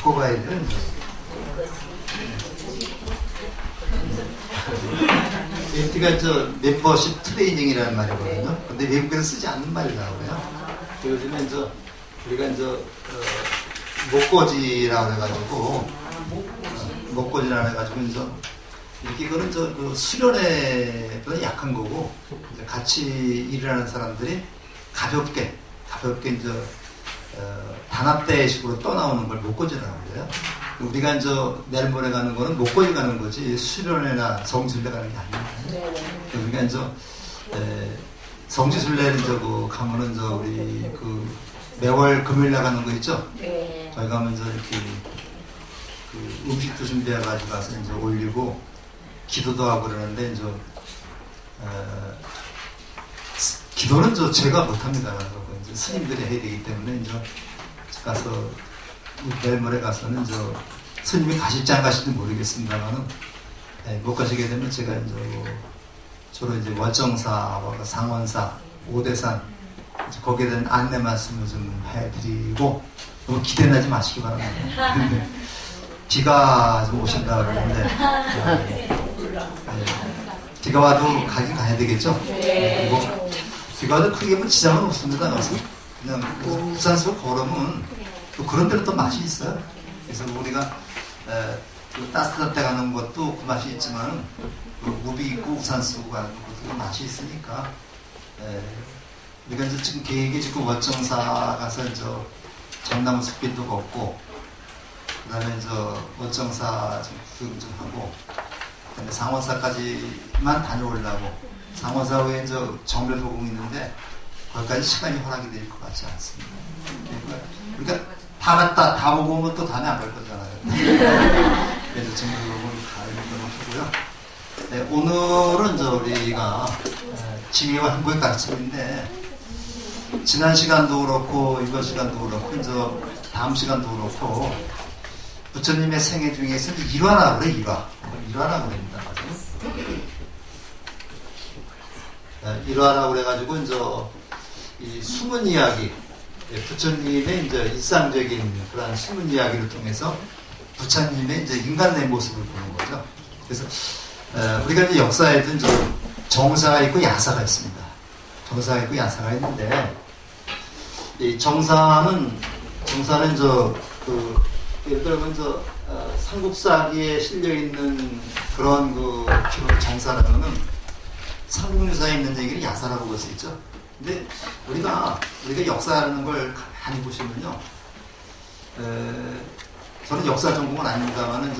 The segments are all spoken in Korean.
바꿔봐야 돼요. MT가 저 멤버십 트레이닝이라는 말이거든요. 근데 외국에서 쓰지 않는 말이라고요. 요즘에 저 우리가 이제 목고지라고 해가지고 목고지라고 해가지고 이제 이거는 그 수련회보다 약한 거고 같이 일을 하는 사람들이 가볍게 이제 단합대식으로 떠나오는 걸 목고지라고 그래요. 우리가 이제 멜번에 가는 거는 목고지 가는 거지 수련회나 성지순례 가는 게 아니에요. 우리가 이제 성지순례는 가면은 우리 그 매월 금요일 나가는 거 있죠? 네. 저희 가면 이렇게 그 음식도 준비해가지고 가서 이제 올리고 기도도 하고 그러는데 기도는 제가 못합니다. 이제 스님들이 해야 되기 때문에 이제 가서 멜번에 가서는 스님이 가실지 안 가실지 모르겠습니다만은 못 가시게 되면 제가 주로 이제 월정사, 상원사, 오대산 거기에 대한 안내 말씀을 좀 해드리고 너무 기대하지 마시기 바랍니다. 비가 좀 오신다 그러는데 비가 와도 가긴 가야 되겠죠? 그리고 비가 와도 크게 뭐 지장은 없습니다. 그냥 우산수 걸으면 또 그런 데로 또 맛이 있어요. 그래서 우리가 따뜻한 때 가는 것도 그 맛이 있지만 우비 입고 우산 쓰고 가는 것도 맛이 있으니까 우리가 이제 지금 계획이 지금 월정사 가서 전나무 숲길도 걷고 그 다음에 월정사 구경 좀 하고 그 다음에 상원사까지만 다녀오려고 상원사 후에 정멸도공이 있는데 거기까지 시간이 허락이 될 것 같지 않습니다. 그러니까 다 갔다 다 보고 오면 또 다음에 안 갈 거잖아요. 그래서 정멸도공을 가려고 하고요. 네, 오늘은 우리가 지혜와 행복의 가르침인데 지난 시간도 그렇고 이번 시간도 그렇고 다음 시간도 그렇고 부처님의 생애 중에서 일화라고 그래. 일화라고 그럽니다. 일화라고 그래가지고 이 숨은 이야기 부처님의 일상적인 그런 숨은 이야기를 통해서 부처님의 인간의 모습을 보는 거죠. 그래서 우리가 역사에도 정사가 있고 야사가 있습니다. 정사가 있고 야사가 있는데 이 정사는 예를 들면 삼국사기에 실려 있는 그런 기록 정사라면은 삼국유사에 있는 얘기를 야사라고 볼 수 있죠. 근데 우리가 역사라는 걸 가만히 보시면요, 저는 역사 전공은 아닙니다만은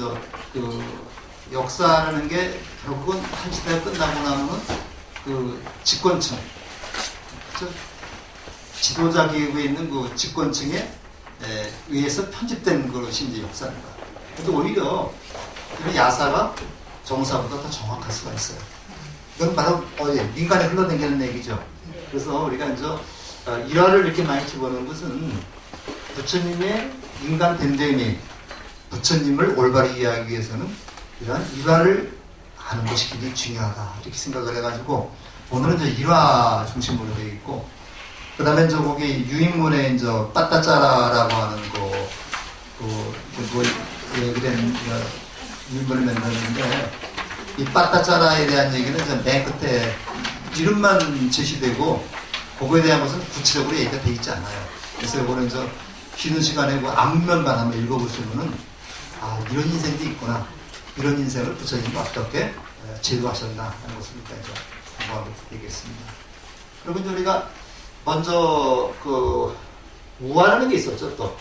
역사라는 게 결국은 한 시대가 끝나고 나면은 집권층, 지도자 기구에 있는 집권층에 의해서 편집된 것이 이제 역사입니다. 근데 오히려 야사가 정사보다 더 정확할 수가 있어요. 이건 바로 민간에 흘러다니는 얘기죠. 그래서 우리가 일화를 이렇게 많이 집어넣은 것은 부처님의 인간 됨됨이, 부처님을 올바르게 이해하기 위해서는 이러한 일화를 아는 것이 굉장히 중요하다 이렇게 생각을 해가지고 오늘은 일화 중심으로 되어 있고, 그 다음에 거기 유인문에 빠따짜라라고 하는 얘기된 유인문을 만들었는데, 이 빠따짜라에 대한 얘기는 맨 끝에 이름만 제시되고 그거에 대한 것은 구체적으로 얘기가 되어 있지 않아요. 그래서 이거는 쉬는 시간에 앞면만 한번 읽어보시면은 이런 인생도 있구나, 이런 인생을 부처님이 어떻게 제도하셨나 하는 것을 일단 공부하고 되겠습니다. 그리고 이제 우리가 먼저 우화라는 게 있었죠. 또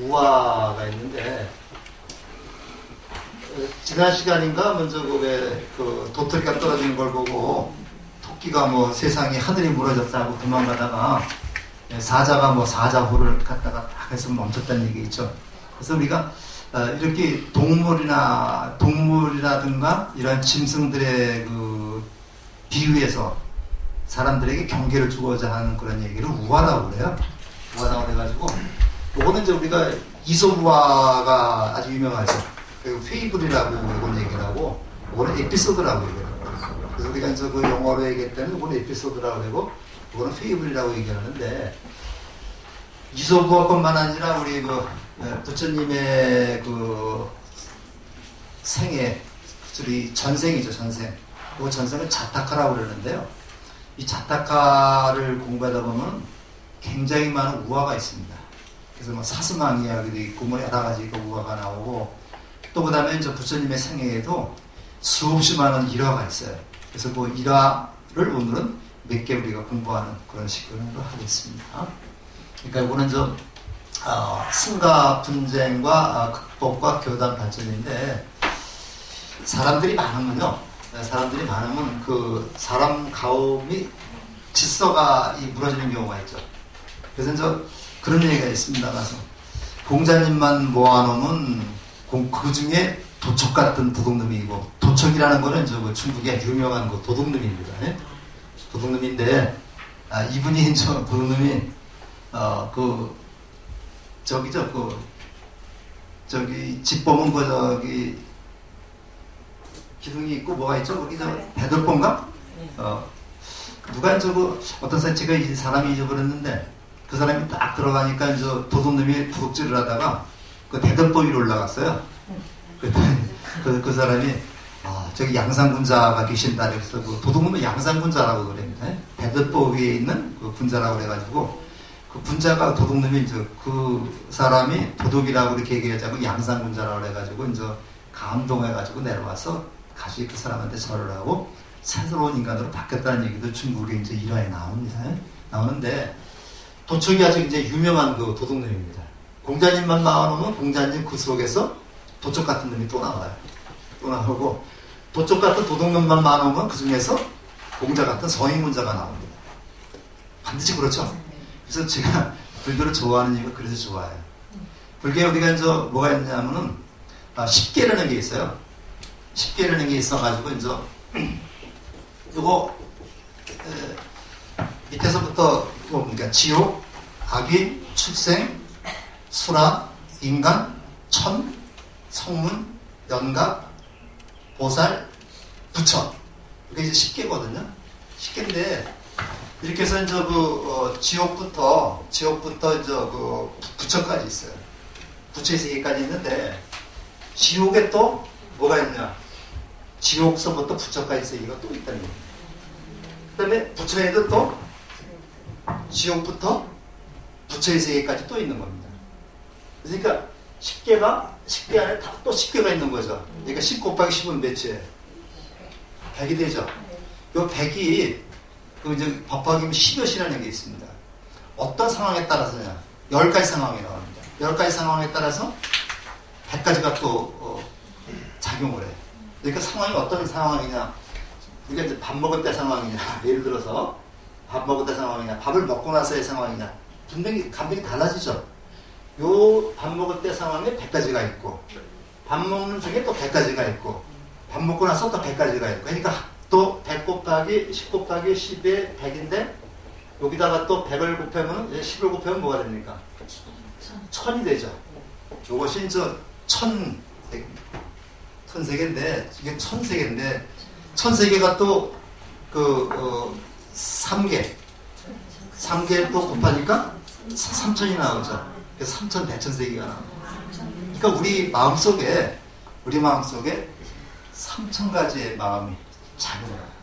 우화가 있는데 지난 시간인가 먼저 도토리가 떨어지는 걸 보고 토끼가 세상에 하늘이 무너졌다고 도망가다가 사자가 사자호를 갖다가 딱 해서 멈췄다는 얘기 있죠. 그래서 우리가 이렇게 동물이라든가 이런 짐승들의 비유에서 사람들에게 경계를 주고자 하는 그런 얘기를 우화라고 그래요. 우화라고 그래가지고 이거는 이제 우리가 이솝우화가 아주 유명하죠. 그리고 페이블이라고 이건 얘기를 하고, 이거는 에피소드라고 얘기해요. 그래서 우리가 이제 영어로 얘기할 때는 이거는 에피소드라고 하고, 이거는 페이블이라고 얘기를 하는데, 이소부화뿐만 아니라 우리 그 부처님의 그 생애, 우리 전생이죠, 전생. 그 전생은 자타카라고 그러는데요. 이 자타카를 공부하다 보면 굉장히 많은 우화가 있습니다. 그래서 뭐 사스망 이야기도 있고 뭐 여러 가지 그 우화가 나오고, 또 그 다음에 이제 부처님의 생애에도 수없이 많은 일화가 있어요. 그래서 그 일화를 오늘은 몇 개 우리가 공부하는 그런 식으로 하겠습니다. 그러니까 이거는 좀 승가 분쟁과 극복과 교단 발전인데, 사람들이 많으면요, 사람들이 많으면 그 사람 가움이 질서가 무너지는 경우가 있죠. 그래서 이제 그런 얘기가 있습니다. 가서 공자님만 모아놓으면 그 중에 도척 같은 도둑놈이고, 도척이라는 거는 저 중국의 유명한 그 도둑놈입니다. 예? 도둑놈인데, 이분이 저 도둑놈이 저기 집 보면 저기 기둥이 있고 뭐가 있죠? 거기 저 배돌봉가? 누가 어떤 제가 이 사람이 잊어버렸는데, 그 사람이 딱 들어가니까 저 도둑놈이 도둑질을 하다가 그 대들보 위로 올라갔어요. 그 사람이 저기 양산군자가 계신다 그래서 그 도둑놈은 양산군자라고 그럽니다. 대들보 위에 있는 그 군자라고 그래가지고, 그 군자가 도둑놈이 그 사람이 도둑이라고 이렇게 얘기하자고 양산군자라고 그래가지고 이제 감동해가지고 내려와서 다시 그 사람한테 절을 하고 새로운 인간으로 바뀌었다는 얘기도 중국에 이제 일화에 나옵니다. 나오는데, 도척이 아주 이제 유명한 그 도둑놈입니다. 공자님만 나오면 공자님 그 속에서 도척 같은 놈이 또 나와요. 또 나오고, 도척 같은 도둑놈만 나오면 그 중에서 공자 같은 성인군자가 나옵니다. 반드시 그렇죠. 그래서 제가 불교를 좋아하는 이유가 그래서 좋아요. 불교에 우리가 이제 뭐가 있냐면은 십계라는 게 있어요. 십계라는 게 있어가지고 이제 요거 밑에서부터 그러니까 지옥, 악인, 출생, 수라, 인간, 천, 성문, 연각, 보살, 부처. 이게 이제 10개거든요. 10개인데, 이렇게 해서 이제 지옥부터 이제 부처까지 있어요. 부처의 세계까지 있는데, 지옥에 또 뭐가 있냐? 지옥서부터 부처까지 세계가 또 있다는 겁니다. 그 다음에 부처에도 또 지옥부터 부처의 세계까지 또 있는 겁니다. 그러니까 10개 안에 다 또 10개가 있는 거죠. 그러니까 10 곱하기 10은 몇이에요? 100이 되죠. 요 100이 이제 법화기면 10여시라는 게 있습니다. 어떤 상황에 따라서냐? 10가지 상황이 나옵니다. 10가지 상황에 따라서 100가지가 또 작용을 해요. 그러니까 상황이 어떤 상황이냐? 우리가 이제 밥 먹을 때 상황이냐? 예를 들어서 밥 먹을 때 상황이냐? 밥을 먹고 나서의 상황이냐? 분명히 감정이 달라지죠. 요 밥 먹을 때 상황에 100가지가 있고, 밥 먹는 중에 또 100가지가 있고, 밥 먹고 나서 또 100가지가 있고, 그러니까 또 100 곱하기 10 곱하기 10에 100인데, 여기다가 또 100을 곱하면 10을 곱하면 뭐가 됩니까? 1000이 되죠. 요것이 이제 천세계인데, 이게 천세계인데, 천세계가 또 3개 또 곱하니까 3000이 나오죠. 그래서 3000 대천세계가 나옵니다. 그러니까 우리 마음속에 3000가지의 마음이 작용해요.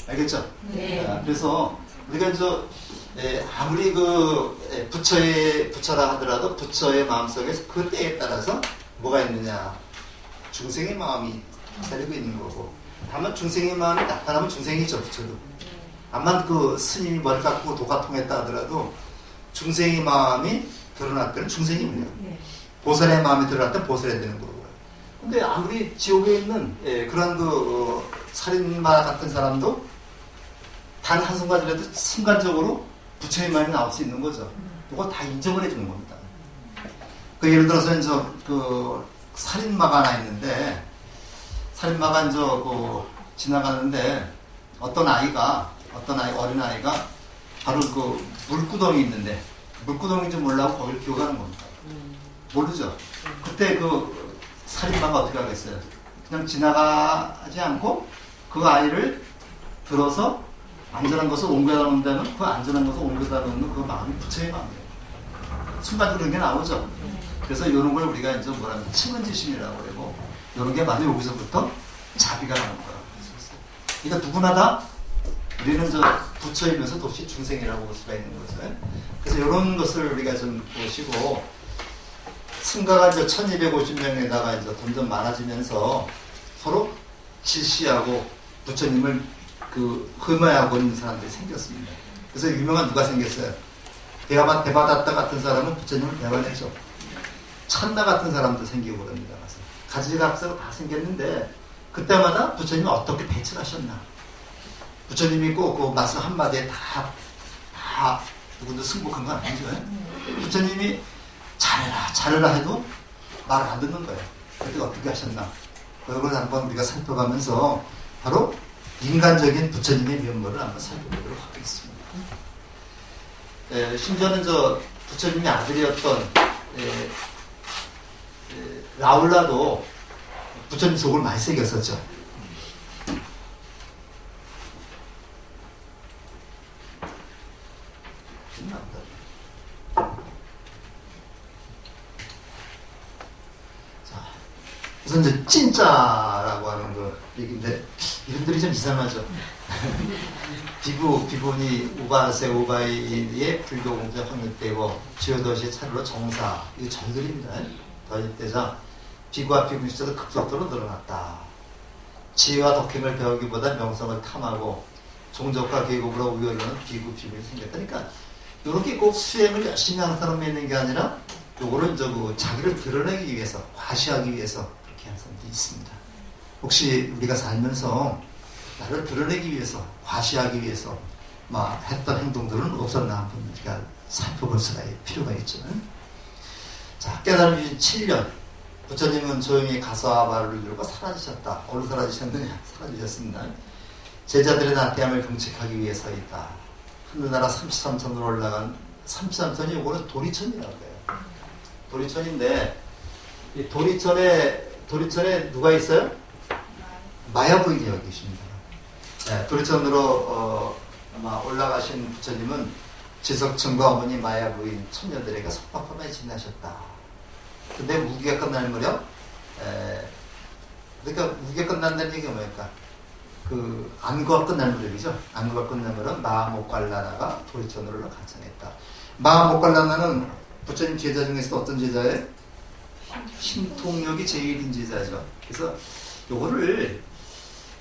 알겠죠? 네. 그래서 우리가 이제 아무리 부처라 하더라도 부처의 마음속에 그 때에 따라서 뭐가 있느냐? 중생의 마음이 살고 있는 거고, 다만 중생의 마음이 나타나면 중생이죠, 부처도. 다만 그 스님이 머리 깎고 도가 통했다 하더라도 중생의 마음이 드러날 때는 중생이군요. 네. 보살의 마음이 드러날 때는 보살이 되는 거고요. 근데 아무리 지옥에 있는 그런 살인마 같은 사람도 단 한순간이라도 순간적으로 부처의 마음이 나올 수 있는 거죠. 이거 다 인정을 해주는 겁니다. 예를 들어서 이제 살인마가 하나 있는데, 살인마가 이제 지나가는데 어떤 어린 아이가 바로 물구덩이 있는데, 물구덩이인지 몰라고 거기를 기어가는 겁니다. 모르죠. 그때 살인마가 어떻게 하겠어요? 그냥 지나가지 않고 그 아이를 들어서 안전한 것을 옮겨다 놓는다면 그 안전한 것을 옮겨다 놓는 그 마음이 부처의 마음이에요. 순간적으로 그런 게 나오죠. 그래서 이런 걸 우리가 이제 뭐라면 친근지심이라고 그러고 이런 게 바로 여기서부터 자비가 나오는 거라고 할 수 있어요. 그러니까 누구나 다 우리는 저 부처이면서 도시 중생이라고 볼 수가 있는 거죠. 그래서 이런 것을 우리가 좀 보시고 승가가 이제 1250명에다가 이제 점점 많아지면서 서로 질시하고 부처님을 흠모하고 있는 사람들이 생겼습니다. 그래서 유명한 누가 생겼어요? 대바다타 같은 사람은 부처님을 배반했죠. 찬나 같은 사람도 생기고 그럽니다. 가지각색 다 생겼는데 그때마다 부처님이 어떻게 대처를 하셨나? 부처님이 꼭 그 말씀 한마디에 다 누구도 승복한 건 아니죠. 부처님이 잘해라 해도 말을 안 듣는 거예요. 그때 어떻게 하셨나? 그걸 한번 우리가 살펴가면서 바로 인간적인 부처님의 면모를 한번 살펴보도록 하겠습니다. 심지어는 부처님의 아들이었던 라울라도 부처님 속을 많이 새겼었죠. 우선 이제 찐짜라고 하는 거 얘기인데 이름들이 좀 이상하죠. 비보니 우바이의 불교 공자 확립되고 지효도시의 차례로 정사 이거 절들입니다. 더입대자 비구와 비구의 숫자도 급속도로 늘어났다. 지혜와 덕행을 배우기보다 명성을 탐하고 종족과 계급으로 우열하는 비구이 생겼다. 그러니까 이렇게 꼭 수행을 열심히 하는 사람이 있는 게 아니라 요거는 자기를 드러내기 위해서 과시하기 위해서 그렇게 하는 사람들이 있습니다. 혹시 우리가 살면서 나를 드러내기 위해서 과시하기 위해서 했던 행동들은 없었나 한번 우리가 살펴볼 수가 필요가 있죠. 자, 깨달음이 7년 부처님은 조용히 가사바를 들고 사라지셨다. 어디로 사라지셨느냐? 사라지셨습니다. 제자들의 나태함을 경책하기 위해서이다. 하늘나라 33천으로 올라간 33천이 요거는 도리천이라고 해요. 도리천인데 이 도리천에 누가 있어요? 마야 부인이 여기 계십니다. 네, 도리천으로 아마 올라가신 부처님은 지석천과 어머니 마야 부인 처녀들에게 석박하며 지나셨다. 근데 무기가 끝나는 무렵, 그러니까 무기가 끝난다는 얘기가 뭐니까 안구가 끝나는 무렵이죠. 안구가 끝나는 무렵 마하목갈라나가 도리천으로 가창했다. 마하목갈라나는 부처님 제자 중에서 어떤 제자예요? 힘통력이 제일인 제자죠. 그래서 요거를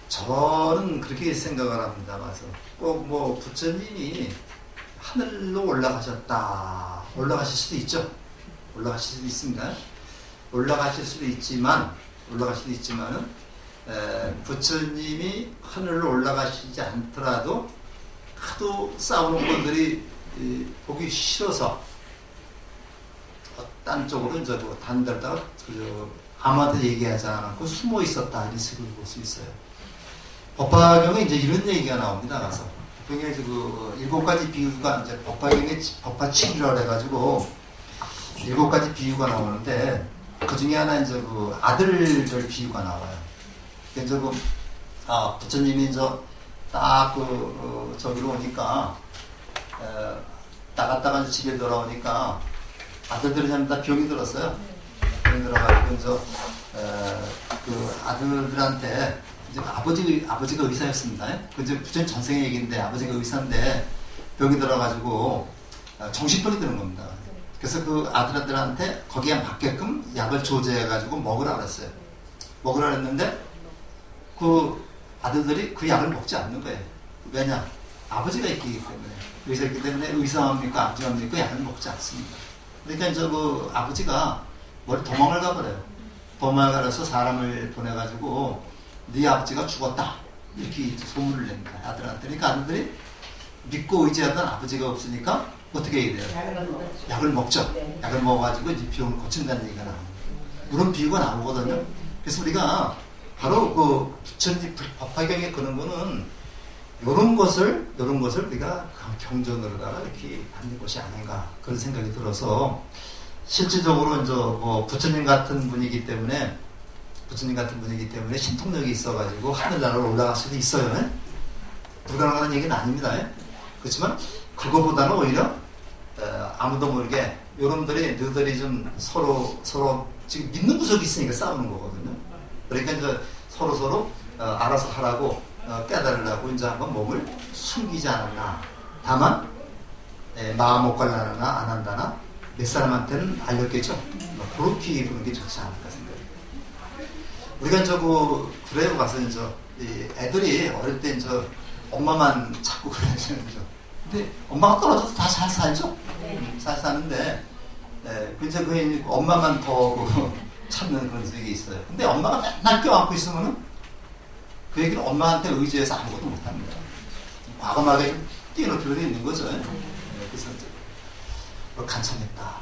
저는 그렇게 생각을 합니다. 맞아. 꼭 부처님이 하늘로 올라가셨다. 올라가실 수도 있죠. 올라가실 수도 있습니다. 올라가실 수도 있지만은 부처님이 하늘로 올라가시지 않더라도 하도 싸우는 분들이 보기 싫어서 딴 쪽으로 단들다가 아무한테 얘기하지 않았고 숨어 있었다. 이런 식으로 볼 수 있어요. 법화경에 이제 이런 얘기가 나옵니다. 가서 법화경에 7가지 비유가 이제 법화경에 법화치기라고 해가지고 7가지 비유가 나오는데 그 중에 하나 이제 아들들 비유가 나와요. 그래서 부처님이 딱 저기로 오니까 나갔다가 집에 돌아오니까 아들들이 전부 다 병이 들었어요. 병이 들어가지고 아들들한테 이제 아버지가 의사였습니다. 이제 부처님 전생의 얘기인데 아버지가 의사인데 병이 들어가지고 정신병이 드는 겁니다. 그래서 그 아들한테 거기에 맞게끔 약을 조제해가지고 먹으라 그랬어요. 먹으라 그랬는데 그 아들들이 그 약을 먹지 않는 거예요. 왜냐? 아버지가 있기 때문에. 의사이기 때문에 의사합니까? 아버지합니까? 약을 먹지 않습니다. 그러니까 이제 아버지가 도망을 가버려요. 도망을 가서 사람을 보내가지고 네 아버지가 죽었다. 이렇게 소문을 냅니다. 아들한테. 그러니까 아들들이 믿고 의지하던 아버지가 없으니까 어떻게 해야 돼요? 약을 먹죠. 약을 먹어가지고 이제 병을 고친다는 얘기가 나옵니다. 이런 비유가 나오거든요. 그래서 우리가 바로 부처님 법화경에 그런 거는 이런 것을 우리가 경전으로다가 이렇게 받는 것이 아닌가 그런 생각이 들어서 실질적으로 이제 부처님 같은 분이기 때문에 신통력이 있어가지고 하늘나라로 올라갈 수도 있어요. 불가능한 얘기는 아닙니다. 그렇지만 그거보다는 오히려 아무도 모르게 여러분들이 너희들이 좀 서로 지금 믿는 구석이 있으니까 싸우는 거거든요. 그러니까 이제 서로 알아서 하라고 깨달으려고 이제 한번 몸을 숨기지 않았나. 다만 마음 못 갈라나 안 한다나 몇 사람한테는 알렸겠죠. 그렇게 보는 게 좋지 않을까 생각해요. 우리가 그 구례에 가서 이제 애들이 어릴 때 이제 엄마만 자꾸 그러죠. 근데 엄마가 떨어져도 다 잘 살죠. 잘 사는데 이제 그 엄마만 더 찾는 그런 적이 있어요. 근데 엄마가 맨날 껴안고 있으면은 그 얘기는 엄마한테 의지해서 아무것도 못합니다. 과감하게 뛰어넘기로 되어 있는 거죠. 그래서 이제 간청했다. 다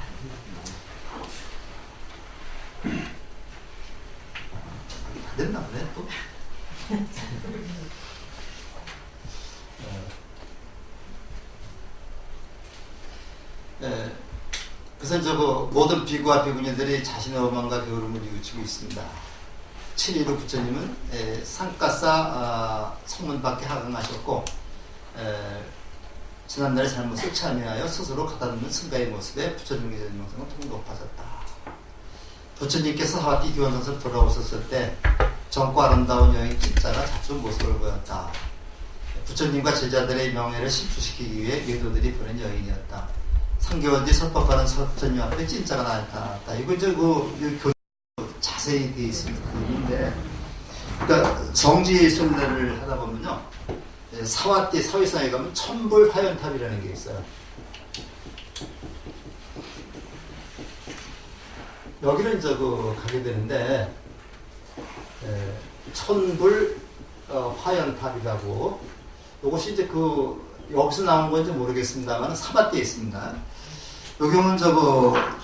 됐나 보네 또. 그래서 이제 모든 비구와 비구니들이 자신의 오만과 게으름을 뉘우치고 있습니다. 7.15 부처님은 상가사 성문 밖에 하강하셨고 지난날의 잘못을 참여하여 스스로 가다듬는 승가의 모습에 부처님의 전명성은 더욱 높아졌다. 부처님께서 하와티 기원선에서 돌아오셨을 때 젊고 아름다운 여인 찐자가 자주 모습을 보였다. 부처님과 제자들의 명예를 신축시키기 위해 외도들이 보낸 여인이었다. 3개월 뒤 설법하는 부처님 앞에 찐자가 나타났다. 이거 이제 그 자세히 되어 있습니다. 근데 그러니까 성지 순례를 하다 보면요, 사와띠 서위상에 가면 천불 화연탑이라는 게 있어요. 여기를 이제 가게 되는데 천불 화연탑이라고, 이것이 이제 여기서 나온 건지 모르겠습니다만 사바띠에 있습니다. 여기는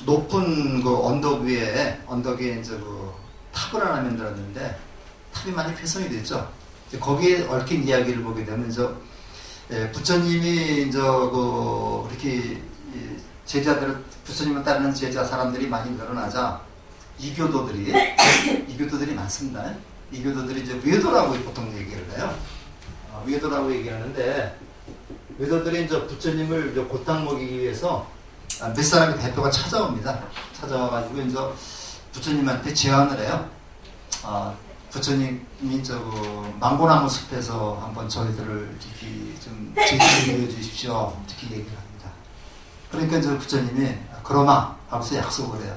높은 언덕 위에 이제 탑을 하나 만들었는데 탑이 많이 훼손이 됐죠. 거기에 얽힌 이야기를 보게 되면 부처님이 이렇게 제자들, 부처님을 따르는 제자 사람들이 많이 늘어나자 이교도들이 많습니다. 이교도들이 이제 외도라고 보통 얘기를 해요. 외도라고 얘기하는데, 외도들이 이제 부처님을 고탕 먹이기 위해서 몇 사람의 대표가 찾아옵니다. 찾아와가지고 이제 부처님한테 제안을 해요. 부처님이 망고나무 숲에서 한번 저희들을 이렇게 좀 제주해 주십시오. 이렇게 얘기를 합니다. 그러니까 이제 부처님이 그러마 하고서 약속을 해요.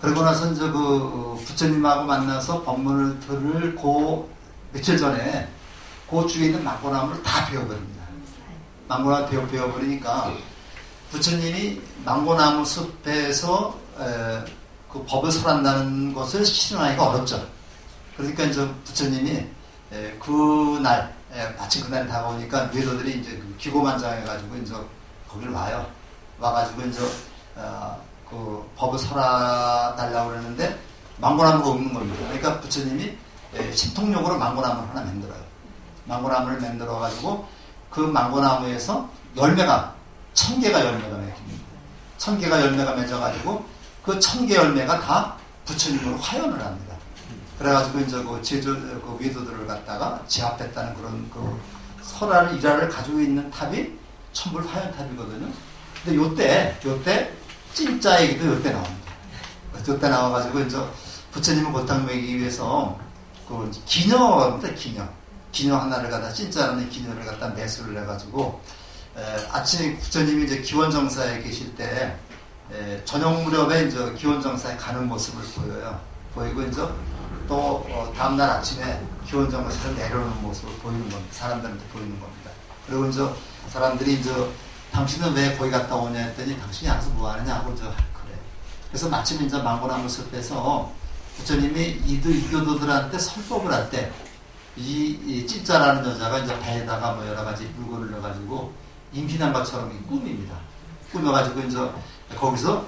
그러고 나서 이제 부처님하고 만나서 법문을 들을 며칠 전에 그 주위에 있는 망고나무를 다 베어버립니다. 망고나무 베어버리니까 부처님이 망고나무 숲에서 그 법을 설한다는 것을 실현하기가 어렵죠. 그러니까 이제 부처님이 그날, 마침 그날이 다가오니까 외도들이 이제 기고만장해가지고 이제 거기를 와요. 와가지고 이제 그 법을 설해달라고 그러는데 망고나무가 없는 겁니다. 그러니까 부처님이 신통력으로 망고나무를 하나 만들어요. 망고나무를 만들어가지고 그 망고나무에서 1000개가 열매가 맺힙니다. 1000개가 열매가 맺어가지고 그 1000개 열매가 다 부처님으로 화연을 합니다. 그래가지고 이제 그 외도들을 갖다가 제압했다는 그런 설화를 일화를 가지고 있는 탑이 천불 화연탑이거든요. 근데 요때 찐자 얘기도 요때 나옵니다. 요때 나와가지고 이제 부처님을 고탕 먹이기 위해서 기녀입니다. 기녀 하나를 갖다 찐자라는 기녀를 갖다 매수를 해가지고 아침에 부처님이 이제 기원정사에 계실 때 저녁 무렵에 이제 기원정사에 가는 모습을 보이고 이제 또 다음날 아침에 기원정사를 내려오는 모습을 보이는 겁니다. 사람들한테 보이는 겁니다. 그리고 이제 사람들이 이제 당신은 왜 거기 갔다 오냐 했더니 당신이 알아서 뭐 하느냐 하고 이제 그래. 그래서 마침 이제 망고나무 숲에서 부처님이 이교도들한테 설법을 할 때 이 찐자라는 여자가 이제 배에다가 뭐 여러 가지 물건을 넣어가지고 임신한 것처럼 꾸밉니다. 꾸며가지고 이제 거기서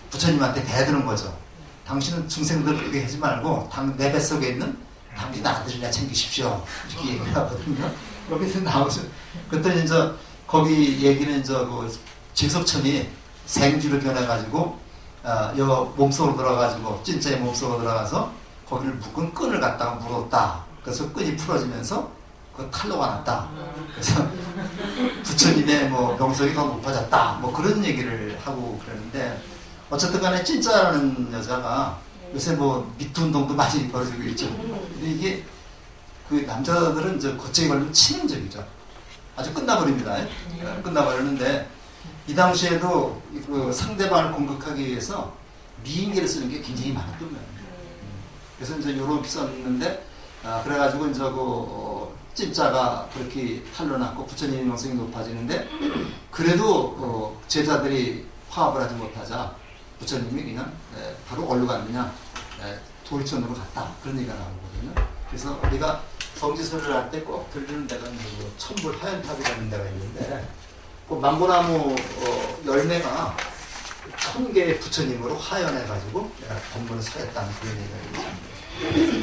부처님한테 대드는 거죠. 당신은 중생들 그렇게 하지 말고 내 뱃속에 있는 당신 아들이나 챙기십시오. 이렇게 얘기를 하거든요. 여기서 나오죠. 그랬더니 이제 거기 얘기는 이제 제석천이 생쥐로 변해가지고 여 몸속으로 들어가가지고 찐자의 몸속으로 들어가서 거기를 묶은 끈을 갖다가 물었다. 그래서 끈이 풀어지면서 그 탄로가 났다. 그래서 부처님의 뭐 명성이 더 높아졌다. 뭐 그런 얘기를 하고 그러는데 어쨌든 간에 찐짜라는 여자가 요새 뭐 미투 운동도 많이 벌어지고 있죠. 근데 이게 그 남자들은 저 고책이 걸리면 치명적이죠. 아주 끝나버립니다. 끝나버리는데 이 당시에도 그 상대방을 공격하기 위해서 미인계를 쓰는 게 굉장히 많았던 거예요. 그래서 이제 요렇게 썼는데 그래가지고 이제 찐짜가 그렇게 탄로났고 부처님의 명성이 높아지는데 그래도 제자들이 화합을 하지 못하자 부처님이 그냥 바로 어디로 갔느냐 도리천으로 갔다 그런 얘기가 나오거든요. 그래서 우리가 성지설을 할 때 꼭 들리는 데가 천불 하연탑이라는 데가 있는데 그 망고나무 열매가 1000개의 부처님으로 화연해가지고 건물을 서했다는 그런 얘기가 있습니다.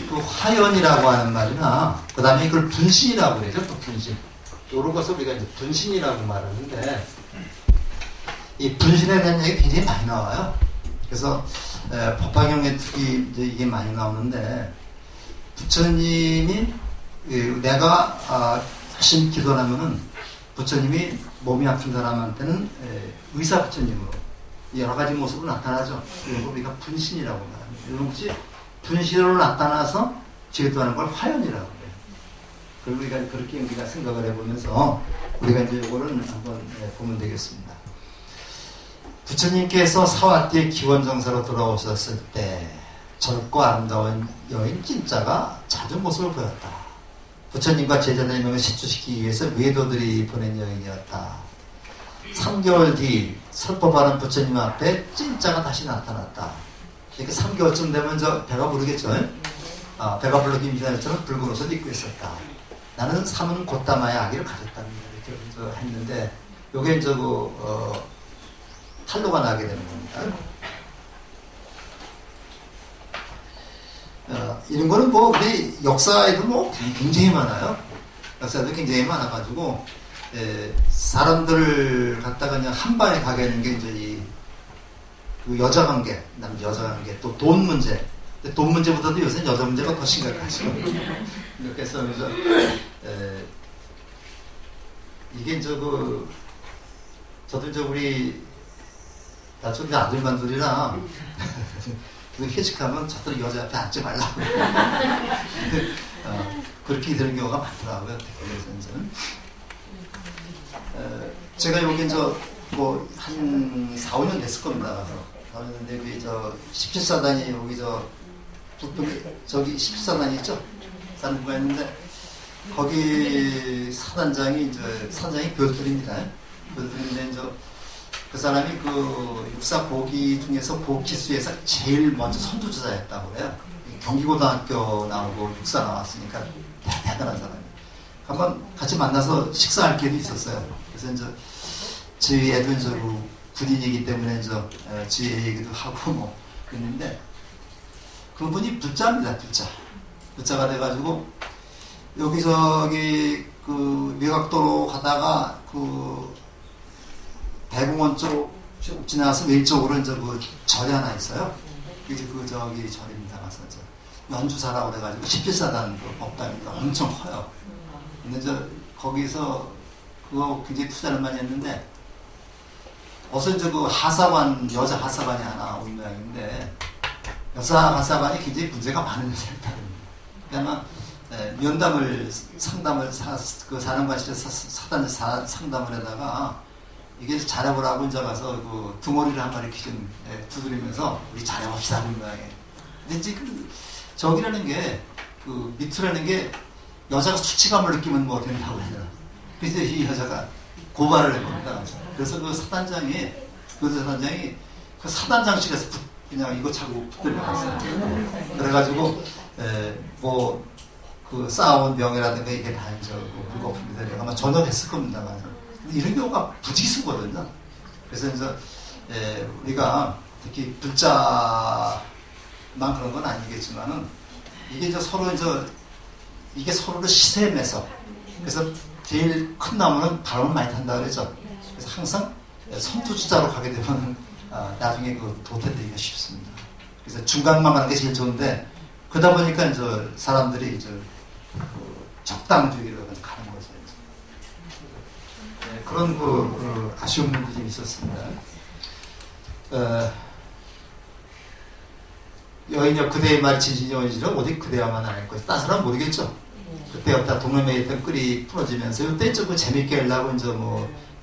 그 화연이라고 하는 말이나 그 다음에 이걸 분신이라고 그러죠. 또 분신. 요런 것을 우리가 이제 분신이라고 말하는데 이 분신에 대한 얘기 굉장히 많이 나와요. 그래서 법화경에 특히 이제 이게 많이 나오는데 부처님이 내가 열심히 기도를 하면은 부처님이 몸이 아픈 사람한테는 의사 부처님으로 여러 가지 모습으로 나타나죠. 그리고 우리가 분신이라고 말합니다. 이런 것이 분신으로 나타나서 제도하는 걸 화연이라고 해요. 그리고 우리가 그렇게 우리가 생각을 해보면서 우리가 이제 이거를 한번 보면 되겠습니다. 부처님께서 사화띠의 기원정사로 돌아오셨을 때 젊고 아름다운 여인 찐짜가 잦은 모습을 보였다. 부처님과 제자 4명을 식주시키기 위해서 외도들이 보낸 여인이었다. 3개월 뒤 설법하는 부처님 앞에 찐짜가 다시 나타났다. 이렇게 3개월쯤 되면 배가 부르겠죠. 배가 부르기 임신했처럼 붉은 옷을 입고 있었다. 나는 삼은 곧다마의 아기를 가졌답니다. 이렇게 했는데 요게 탄로가 나게 되는 겁니다. 이런 거는 뭐 우리 역사에도 뭐 굉장히 많아요. 역사에도 굉장히 많아가지고 사람들을 갖다가 그냥 한 방에 가게 하는 게 이제 그 여자 관계, 남자 여자 관계, 또 돈 문제. 돈 문제보다도 요새 여자 문제가 더 심각하죠. 이렇게 해서 이게 저도 우리 나중에 아들만들이랑 회식하면 저들 여자 앞에 앉지 말라고. 그렇게 되는 경우가 많더라고요. 대학에서는. 제가 여기 한 4, 5년 됐을 겁니다. 그런데 여기 17사단이 여기 저기 17사단이 있죠? 사단부가 있는데 거기 사단장이 별들입니다. 별들인데 그 사람이 그 육사 보기 중에서 보기수에서 제일 먼저 선두주자였다고 그래요. 경기고등학교 나오고 육사 나왔으니까 대단한 사람이에요. 한번 같이 만나서 식사할 기회도 있었어요. 그래서 저희 애들은 군인이기 때문에 지혜 얘기도 하고 뭐 그랬는데 그분이 부자입니다. 부자가 돼가지고 여기저기 그 외곽도로 가다가 그 대공원 쪽 지나서 왼쪽으로 그 절이 하나 있어요. 이게 저기 절입니다. 가서 연주사라고 그래가지고 17사단 그 법당입니다. 엄청 커요. 근데 거기서 그거 굉장히 투자를 많이 했는데 어서 그 하사관, 여자 하사관이 하나 온 모양인데 여자 하사관이 굉장히 문제가 많은 여자였다는 거예요. 그러니까 면담을 상담을 그 사령관실에서 상담을 하다가 이게 잘해보라고 이제 가서 그 등어리를 한 마리 이렇게 좀 두드리면서 우리 잘해봅시다 그런 모양이에요. 근데 지금 저기라는 게 그 미투라는 게 여자가 수치감을 느끼면 뭐 된다고 해요. 그래서 이 여자가 고발을 해봅니다. 그래서 그 사단장이 그 사단장실에서 그냥 이거 차고 붙들려갔어요. 그래가지고 뭐 그 쌓아온 명예라든가 이게 다 이제 물거품들이 아마 전염했을 겁니다. 이런 경우가 부지수거든요. 그래서 우리가 특히 불자만 그런 건 아니겠지만은 이게 이게 서로를 시샘해서 그래서 제일 큰 나무는 바람을 많이 탄다 그랬죠. 그래서 항상 선두주자로 가게 되면 나중에 그 도태되기가 쉽습니다. 그래서 중간만 가는 게 제일 좋은데 그러다 보니까 사람들이 적당주의로 그런 아쉬운 부분이 좀 있었습니다. 여인여 그대의 말이 진실이 여인이라 어디 그대야만 알 것이다. 딴 사람 모르겠죠. 그때 어떤 동남아에 있던 끈이 풀어지면서 이때 좀 재밌게 하려고 이제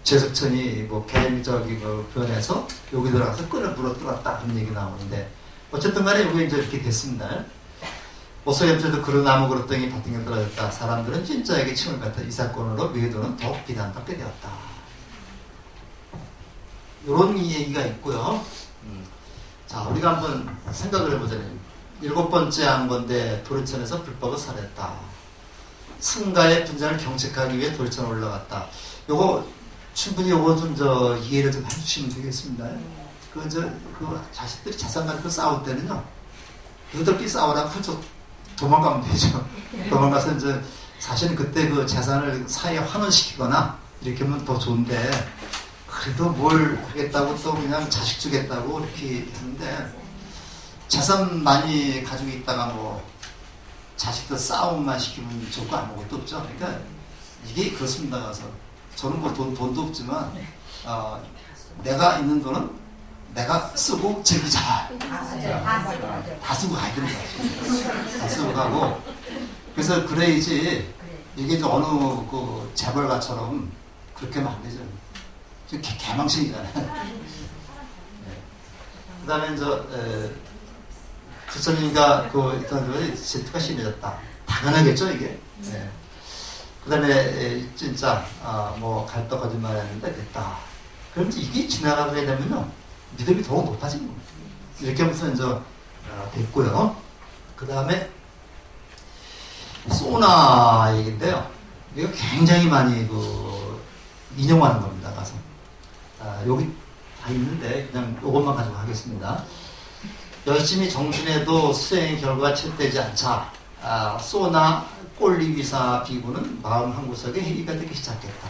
제석천이 개미적이 변해서 여기 들어가서 끈을 물어뜯었다 그런 얘기 나오는데 어쨌든 간에 여기 이제 이렇게 됐습니다. 오소염새도 그런 나무 그릇덩이 바탕에 떨어졌다. 사람들은 진짜에게 침을 뱉어 이 사건으로 외도는 더욱 비난받게 되었다. 이런 얘기가 있고요. 자, 우리가 한번 생각을 해보자면 7번째 한 건데 도리천에서 불법을 살했다. 승가의 분장을 경책하기 위해 도리천에 올라갔다. 요거 충분히 요거 좀 이해를 좀 해주시면 되겠습니다. 그 자식들이 재산 가지고 싸울 때는요, 너희들끼리 싸우라고 도망가면 되죠. 도망가서 이제 사실은 그때 그 재산을 사회에 환원시키거나 이렇게 하면 더 좋은데 그래도 뭘 하겠다고 또 그냥 자식 주겠다고 이렇게 하는데 재산 많이 가지고 있다가 자식들 싸움만 시키면 좋고 아무것도 없죠. 그러니까 이게 그렇습니다. 가서 저는 돈도 없지만 내가 있는 돈은 내가 쓰고 즐기자. 다 쓰고 가야 되는 거야. 다 쓰고 가고. 그래서 그래야지 이게 어느 재벌가처럼 그렇게 하면 안 되죠. 개망신이잖아요. 네. 그 다음에 부처님과 일단 질투가 심해졌다. 당연하겠죠, 이게. 네. 그 다음에 진짜 갈등 거짓말 했는데 됐다. 그럼 이게 지나가게 되면요 믿음이 더욱 높아지는 겁니다. 이렇게 하면서 이제 됐고요. 그 다음에 소나 얘기인데요. 이거 굉장히 많이 인용하는 겁니다. 가서 여기 다 있는데 그냥 이것만 가지고 하겠습니다. 열심히 정진해도 수행의 결과가 채되지 않자 소나 꼴리위사 비구는 마음 한구석에 해이가 되기 시작했다.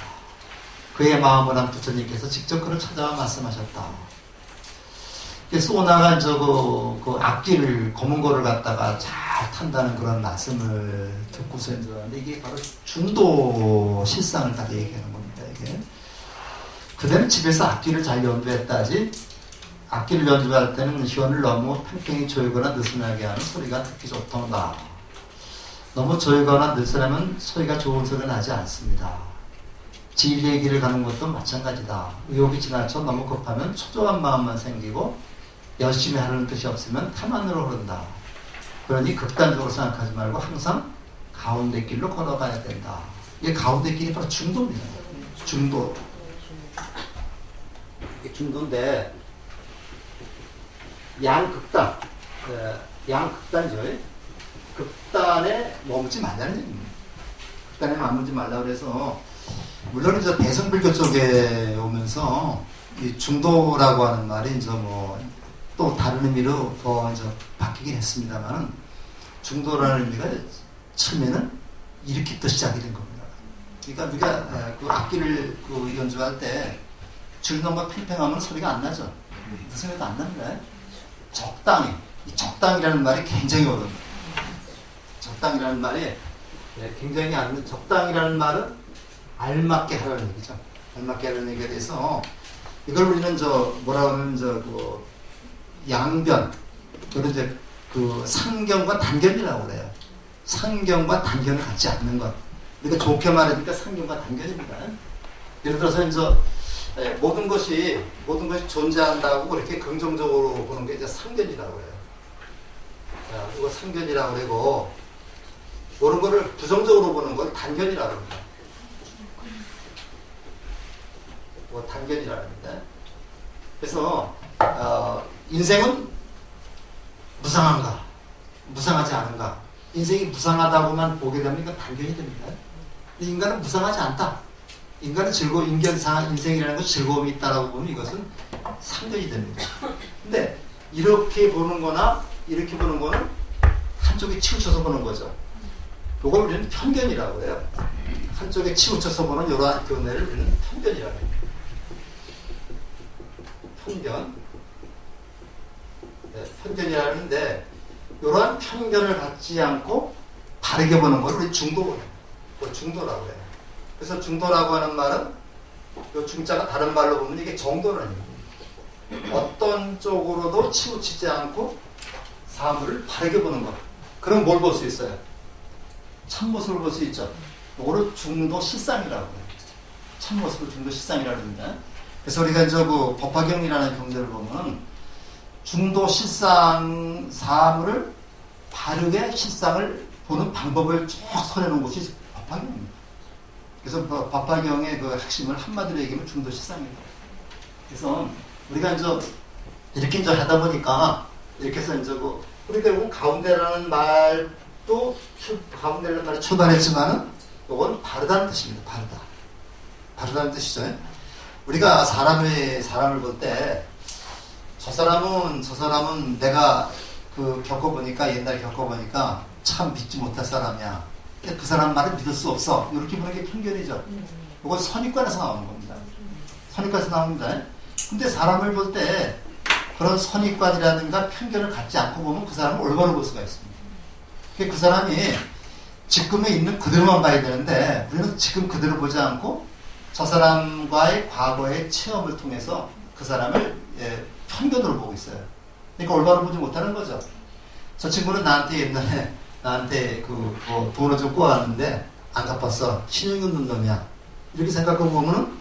그의 마음을 한 부처님께서 직접 그를 찾아와 말씀하셨다. 소나가 악기를 검은 거를 갖다가 잘 탄다는 그런 말씀을 듣고서 이제 이게 바로 중도 실상을 다 얘기하는 겁니다. 이게 그대는 집에서 악기를 잘 연주했다지 악기를 연주할 때는 휘원을 너무 팽팽히 조이거나 느슨하게 하는 소리가 듣기 좋던가. 너무 조이거나 느슨하면 소리가 좋은 소리가 나지 않습니다. 진리의 길을 가는 것도 마찬가지다. 의욕이 지나쳐 너무 급하면 초조한 마음만 생기고 열심히 하려는 뜻이 없으면 탐안으로 흐른다. 그러니 극단적으로 생각하지 말고 항상 가운데 길로 걸어가야 된다. 이게 가운데 길이 바로 중도입니다. 중도. 이게 중도인데 양극단이죠. 극단에 머물지 말라는 얘기입니다. 극단에 머물지 말라 그래서 물론 이제 대성불교 쪽에 오면서 이 중도라고 하는 말이 이제 또 다른 의미로 더 이제 바뀌긴 했습니다만 중도라는 의미가 처음에는 이렇게부터 시작이 된 겁니다. 그러니까 우리가 그 악기를 연주할 때 줄넘과 팽팽하면 소리가 안 나죠. 무슨 소리도 안 납니다. 적당히. 이 적당이라는 말이 굉장히 어려워요. 적당이라는 말이 굉장히 적당이라는 말은 알맞게 하라는 얘기죠. 알맞게 하라는 얘기에 대해서 이걸 우리는 뭐라고 하면 양변, 그리고 이제 상견과 단견이라고 그래요. 상견과 단견을 갖지 않는 것. 그러니까 좋게 말하니까 상견과 단견입니다. 예를 들어서 이제 모든 것이 존재한다고 이렇게 긍정적으로 보는 게 이제 상견이라고 해요. 자, 이거 상견이라고 그러고, 모든 거를 부정적으로 보는 걸 단견이라고 합니다. 단견이라고 합니다. 그래서, 인생은 무상한가? 무상하지 않은가? 인생이 무상하다고만 보게 되면 이건 단견이 됩니다. 근데 인간은 무상하지 않다. 인간은 인생이라는 것이 즐거움이 있다라고 보면 이것은 상견이 됩니다. 근데 이렇게 보는 거나 이렇게 보는 거는 한쪽에 치우쳐서 보는 거죠. 이걸 우리는 편견이라고 해요. 한쪽에 치우쳐서 보는 이러한 견해를 우리는 편견이라고 해요. 편견이라고 하는데 이러한 편견을 갖지 않고 바르게 보는 걸 우리 중도라고 해요. 그래서 중도라고 하는 말은 이 중자가 다른 말로 보면 이게 정도라는 얘기예요. 어떤 쪽으로도 치우치지 않고 사물을 바르게 보는 것. 그럼 뭘 볼 수 있어요? 참모습을 볼 수 있죠. 이거를 중도 실상이라고 해요. 참모습을 중도 실상이라고 합니다. 그래서 우리가 이제 그 법화경이라는 경제를 보면 중도 실상 사물을 바르게 실상을 보는 방법을 쭉 설해놓은 곳이 법화경입니다. 그래서 법화경의 그 핵심을 한마디로 얘기하면 중도 실상입니다. 그래서 우리가 이제 이렇게 이제 하다 보니까 이렇게 해서 이제 우리 결국 가운데라는 말도 가운데라는 말이 출발했지만은 이건 바르다는 뜻입니다. 바르다는 뜻이죠. 우리가 사람을 볼 때 저 사람은 내가 겪어보니까 옛날에 겪어보니까 참 믿지 못할 사람이야. 그 사람 말을 믿을 수 없어. 이렇게 보는 게 편견이죠. 이건 선입관에서 나오는 겁니다. 선입관에서 나옵니다. 근데 사람을 볼 때 그런 선입관이라든가 편견을 갖지 않고 보면 그 사람을 올바로 볼 수가 있습니다. 그 사람이 지금에 있는 그대로만 봐야 되는데 우리는 지금 그대로 보지 않고 저 사람과의 과거의 체험을 통해서 그 사람을 편견으로 보고 있어요. 그러니까 올바로 보지 못하는 거죠. 저 친구는 옛날에 나한테 돈을 좀 꼬았는데 안 갚았어. 신용이 없는 놈이야. 이렇게 생각하고 보면은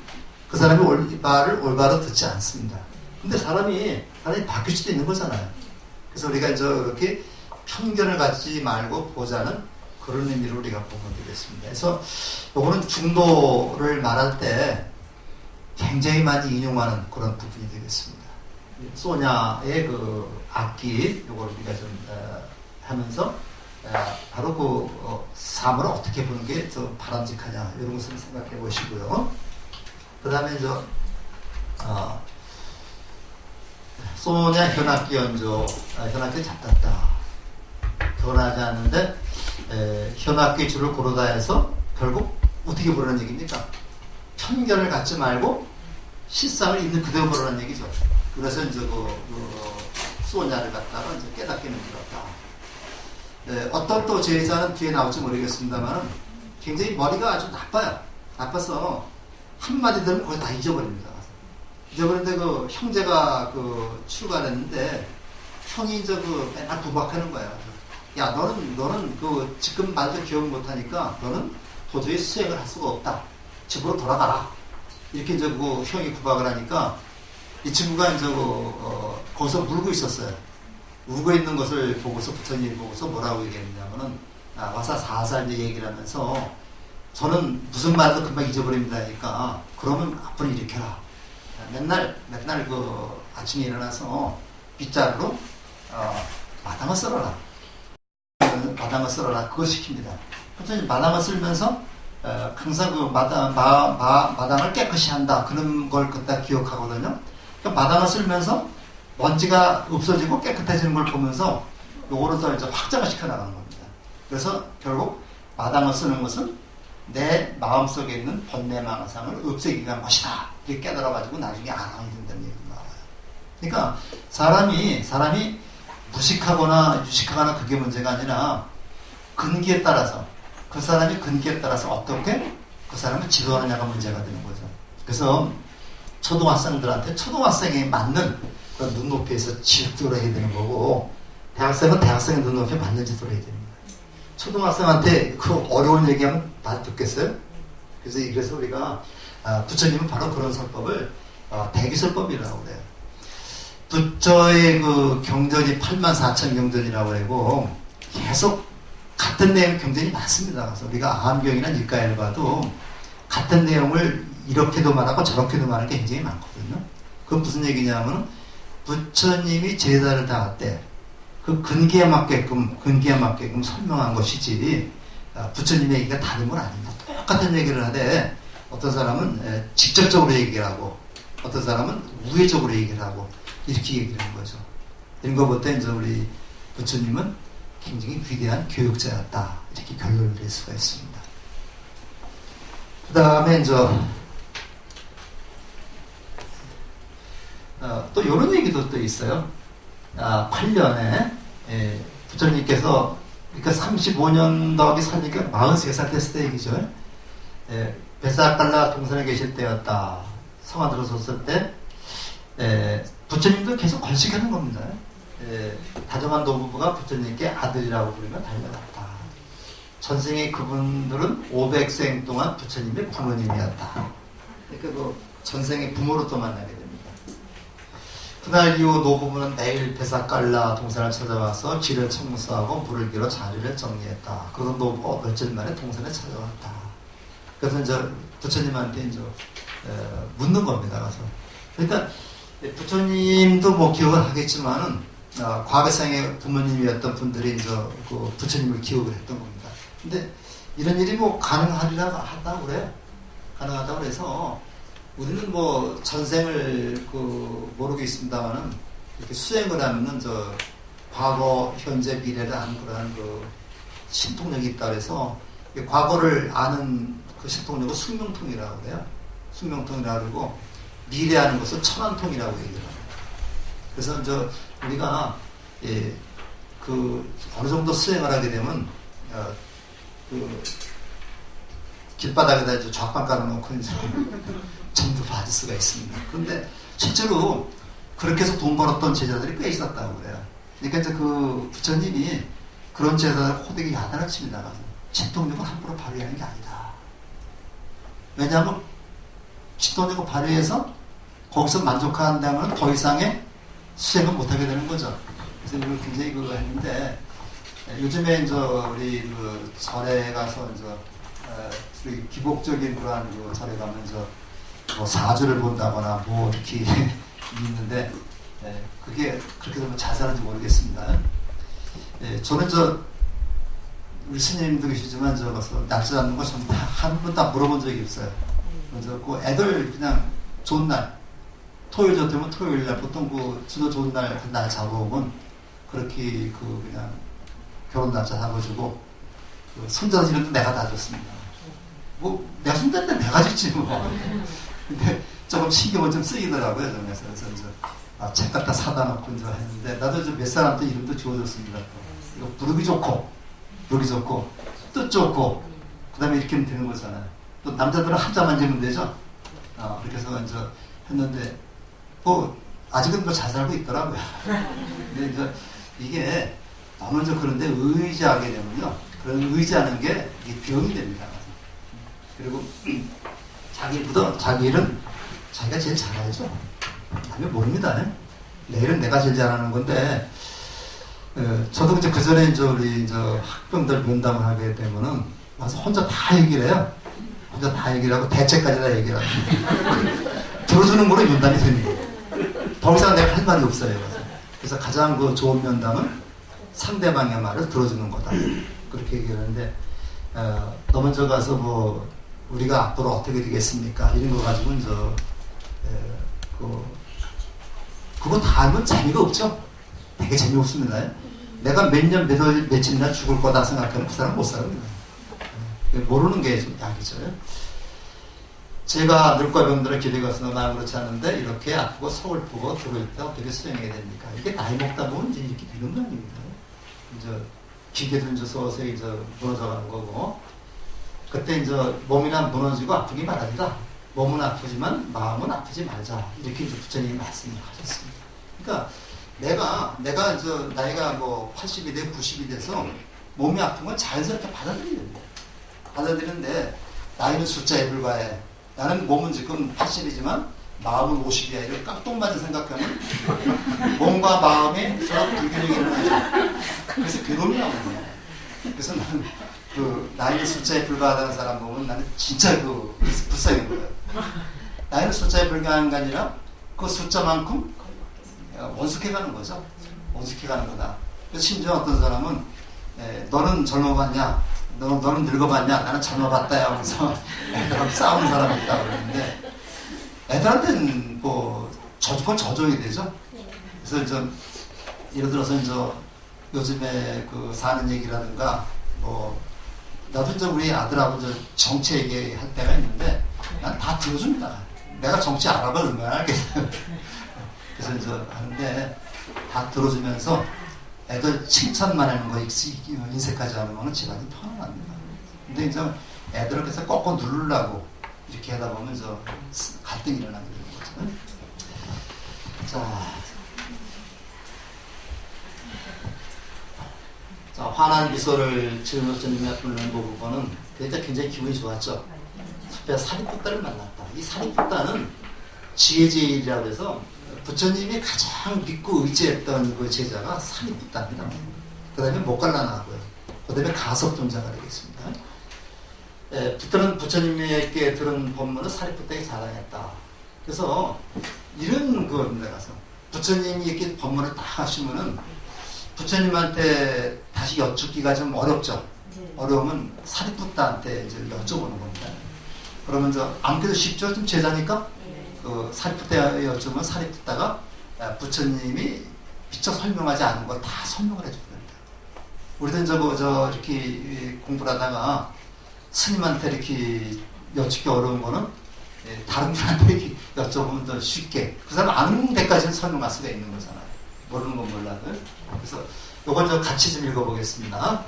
그 사람이 말을 올바로 듣지 않습니다. 근데 사람이 바뀔 수도 있는 거잖아요. 그래서 우리가 이제 이렇게 편견을 갖지 말고 보자는 그런 의미로 우리가 보면 되겠습니다. 그래서 요거는 중도를 말할 때 굉장히 많이 인용하는 그런 부분이 되겠습니다. 소냐의 악기 요걸 우리가 좀 하면서 바로 사물을 어떻게 보는 게 더 바람직하냐 이런 것을 생각해 보시고요. 그 다음에 소냐 현악기 연조, 현악기 잡았다. 결혼하지 않는데 현악기 줄을 고르다 해서 결국 어떻게 보라는 얘기입니까? 편견을 갖지 말고 실상을 있는 그대로 보라는 얘기죠. 그래서 이제 소냐를 갖다가 이제 깨닫게 만들었다. 어떤 또 제자는 뒤에 나올지 모르겠습니다만 굉장히 머리가 아주 나빠요. 나빠서 한마디 들으면 거의 다 잊어버립니다. 잊어버리는데 형제가 출가를 했는데 형이 이제 맨날 구박하는 거예요. 야, 너는 지금 말도 기억 못하니까 너는 도저히 수행을 할 수가 없다. 집으로 돌아가라. 이렇게 이제 형이 구박을 하니까 이 친구가 이제 거기서 울고 있었어요. 울고 있는 것을 보고서 부처님이 보고서 뭐라고 얘기했냐면은 와서 살살 이제 얘기를 하면서 저는 무슨 말도 금방 잊어버립니다 하니까 그러면 앞으로 이렇게 해라. 맨날 아침에 일어나서 빗자루로 마당을 썰어라. 마당을 썰어라. 그거 시킵니다. 부처님 마당을 쓸면서 항상 마당을 깨끗이 한다. 그런 걸 그때 기억하거든요. 그러니까 마당을 쓸면서 먼지가 없어지고 깨끗해지는 걸 보면서 요거를 더 이제 확장을 시켜나가는 겁니다. 그래서 결국 마당을 쓰는 것은 내 마음속에 있는 번뇌망상을 없애기 위한 것이다. 이렇게 깨달아가지고 나중에 아랑이 된다는 얘기가 나와요. 그러니까 사람이 무식하거나 유식하거나 그게 문제가 아니라 근기에 따라서 그 사람이 근기에 따라서 어떻게 그 사람을 지도하느냐가 문제가 되는 거죠. 그래서 초등학생들한테 초등학생에 맞는 그런 눈높이에서 지도를 해야 되는 거고 대학생은 대학생의 눈높이에 맞는 지도를 해야 됩니다. 초등학생한테 어려운 얘기하면 다 듣겠어요? 그래서 우리가 부처님은 바로 그런 설법을 대기설법이라고 그래요. 부처의 경전이 84,000 경전이라고 하고 계속 같은 내용 경전이 많습니다. 그래서 우리가 아함경이나 일가를 봐도 같은 내용을 이렇게도 말하고 저렇게도 말하는 게 굉장히 많거든요. 그건 무슨 얘기냐면 부처님이 제자를 다할 때 그 근기에 맞게끔 설명한 것이지 부처님의 얘기가 다른 건 아닙니다. 똑같은 얘기를 하되 어떤 사람은 직접적으로 얘기를 하고 어떤 사람은 우회적으로 얘기를 하고 이렇게 얘기를 하는 거죠. 이런 거 볼 때 이제 우리 부처님은 굉장히 위대한 교육자였다. 이렇게 결론을 낼 수가 있습니다. 그 다음에 이제 또 이런 얘기도 또 있어요. 8년에 부처님께서 그러니까 35년 더하기 살니까 43살 됐을 때 얘기죠. 베사칼라 동산에 계실 때였다. 성화 들어섰을 때 부처님도 계속 걸식하는 겁니다. 다정한 노부부가 부처님께 아들이라고 부르며 달려갔다. 전생에 그분들은 500생 동안 부처님의 부모님이었다. 그러니까 그 전생의 부모로 또 만나게 됩니다. 그날 이후 노부부는 매일 베사깔라 동산을 찾아와서 길을 청소하고 물을 길어 자리를 정리했다. 그러던 노부부가 며칠 만에 동산에 찾아왔다. 그래서 이제 부처님한테 이제 묻는 겁니다. 가서. 그러니까 부처님도 뭐 기억을 하겠지만은 과거생의 부모님이었던 분들이 이제 그 부처님을 기억을 했던 겁니다. 근데 이런 일이 뭐 가능하리라 한다고 그래요. 가능하다고 그래서 우리는 뭐 전생을 그 모르고 있습니다만은 이렇게 수행을 하면은 저 과거, 현재, 미래를 아는 그러한 그 신통력이 있다 그래서 과거를 아는 그 신통력을 숙명통이라고 그래요. 숙명통이라고 그러고 미래 아는 것을 천안통이라고 얘기를 합니다. 그래서 이제 우리가 그 어느 정도 수행을 하게 되면 그 길바닥에다 이제 좌판 깔아놓고 이제 전부 받을 수가 있습니다. 그런데 실제로 그렇게 해서 돈 벌었던 제자들이 꽤 있었다고 그래요. 그러니까 이제 그 부처님이 그런 제자들 호되게 야단을 칩니다. 신통력을 함부로 발휘하는 게 아니다. 왜냐하면 신통력을 발휘해서 거기서 만족한다면 더 이상의 수행을 못하게 되는 거죠. 그래서 이걸 굉장히 그거 했는데 요즘에 이제 우리 그 절에 가서 이제 우리 기복적인 그러한 그 절에 가면서 뭐 사주를 본다거나 뭐 이렇게 있는데 그게 그렇게 좀 자세한지 모르겠습니다. 저는 우리 스님도 계시지만 저 가서 날짜 잡는 거 전부 다 한 번 다 물어본 적이 없어요. 그래서 그 애들 그냥 좋은 날 토요일 같으면 토요일 날 보통 그 주로 좋은 날 그 날 잡아오면 그렇게 그 그냥 결혼 날짜 잡아주고 그 손자 이름도 내가 다 줬습니다. 뭐 내가 손자인데 내가 줬지 뭐. 근데 조금 신경을 좀 쓰이더라고요. 그래서 이제 책 갖다 사다 놓고 이제 했는데 나도 이제 몇 사람한테 이름도 지어줬습니다. 이거 부르기 좋고 뜻 좋고 그다음에 이렇게 하면 되는 거잖아요. 또 남자들은 한자만 지면 되죠. 그렇게 해서 이제 했는데 뭐 아직은 뭐 잘 살고 있더라고요. 근데 이제 이게 너무 이제 그런데 의지하게 되면요. 그런 의지하는 게 이게 병이 됩니다. 그리고 자기보다 자기 일은 자기가 제일 잘하죠. 남이 모릅니다. 내일은 내가 제일 잘하는 건데 저도 이제 그 전에 이제 우리 이제 학병들 면담을 하게 되면은 와서 혼자 다 얘기를 해요. 혼자 다 얘기를 하고 대책까지 다 얘기를 하고 들어주는 거로 면담이 되는 거예요. 더 이상 내가 할 말이 없어요. 그래서 가장 그 좋은 면담은 상대방의 말을 들어주는 거다. 그렇게 얘기를 하는데 너 먼저 가서 뭐 우리가 앞으로 어떻게 되겠습니까? 이런 거 가지고는 그거 다 알면 재미가 없죠? 되게 재미없습니다. 내가 몇 년, 며칠이나 죽을 거다 생각하면 그 사람 못 살아요. 모르는 게 좀 약이죠. 제가 늙과 병들의 길에 가서 나 그렇지 않은데 이렇게 아프고 서글프고 들어올 때 어떻게 수행하게 됩니까? 이게 나이 먹다 보면 이제 이렇게 되는 거 아닙니까? 이제 기계도 이제 서서히 이제 무너져 가는 거고 그때 이제 몸이나 무너지고 아프기만 하리라. 몸은 아프지만 마음은 아프지 말자. 이렇게 이제 부처님이 말씀을 하셨습니다. 그러니까 내가 이제 나이가 뭐 80이 돼 90이 돼서 몸이 아픈 건 자연스럽게 받아들이는데 나이는 숫자에 불과해. 나는 몸은 지금 80이지만 마음은 50이야. 이걸 깍동맞은 생각하면 몸과 마음이 서로 불균형이 일어나죠. 그래서 괴로움이 나거든요. 그래서 나는 그 나이는 숫자에 불과하다는 사람 보면 나는 진짜 그 불쌍한 거예요. 나이는 숫자에 불과한 게 아니라 그 숫자만큼 원숙해가는 거죠. 원숙해가는 거다. 그래서 심지어 어떤 사람은 너는 젊어봤냐? 너는 늙어봤냐? 나는 젊어봤다야 하면서 애들하고 싸우는 사람이 있다고 그러는데 애들한테는 뭐 그건 저종이 되죠. 그래서 이제 예를 들어서 이제 요즘에 그 사는 얘기라든가 뭐 나도 이제 우리 아들하고 이제 정치 얘기할 때가 있는데 난 다 들어줍니다. 내가 정치 알아봐 얼마나 알겠어요. 그래서 이제 하는데 다 들어주면서 애들 칭찬만 하는 거 인색하지 않으면 집안이 편안합니다. 근데 이제 애들을 그래서 꺾어 누르려고 이렇게 하다 보면 갈등이 일어나거든요. 자, 환한 미소를 지은 어쩌님이 부르는 그 부분은 굉장히 기분이 좋았죠. 숲에 사리푸따를 만났다. 이 사리푸따는 지혜제일이라고 해서 부처님이 가장 믿고 의지했던 그 제자가 사리푸따입니다. 그 다음에 목갈라 나고요. 그 다음에 가섭존자가 되겠습니다. 부처님에게 들은 법문은 사리푸따에게 자랑했다. 그래서 이런 데 가서 부처님이 이렇게 법문을 딱 하시면은 부처님한테 다시 여쭙기가 좀 어렵죠. 어려우면 사리푸따한테 이제 여쭤보는 겁니다. 그러면 아무래도 쉽죠. 좀 제자니까 그 사리푸따에 여쭈면 사리푸따가 부처님이 미처 설명하지 않은 걸 다 설명을 해줍니다. 우리도 이렇게 공부를 하다가 스님한테 이렇게 여쭙기 어려운 거는 다른 분한테 이렇게 여쭤보면 더 쉽게 그 사람 아는 데까지는 설명할 수가 있는 거잖아요. 모르는 건 몰라도. 그래서 이건 같이 좀 읽어보겠습니다.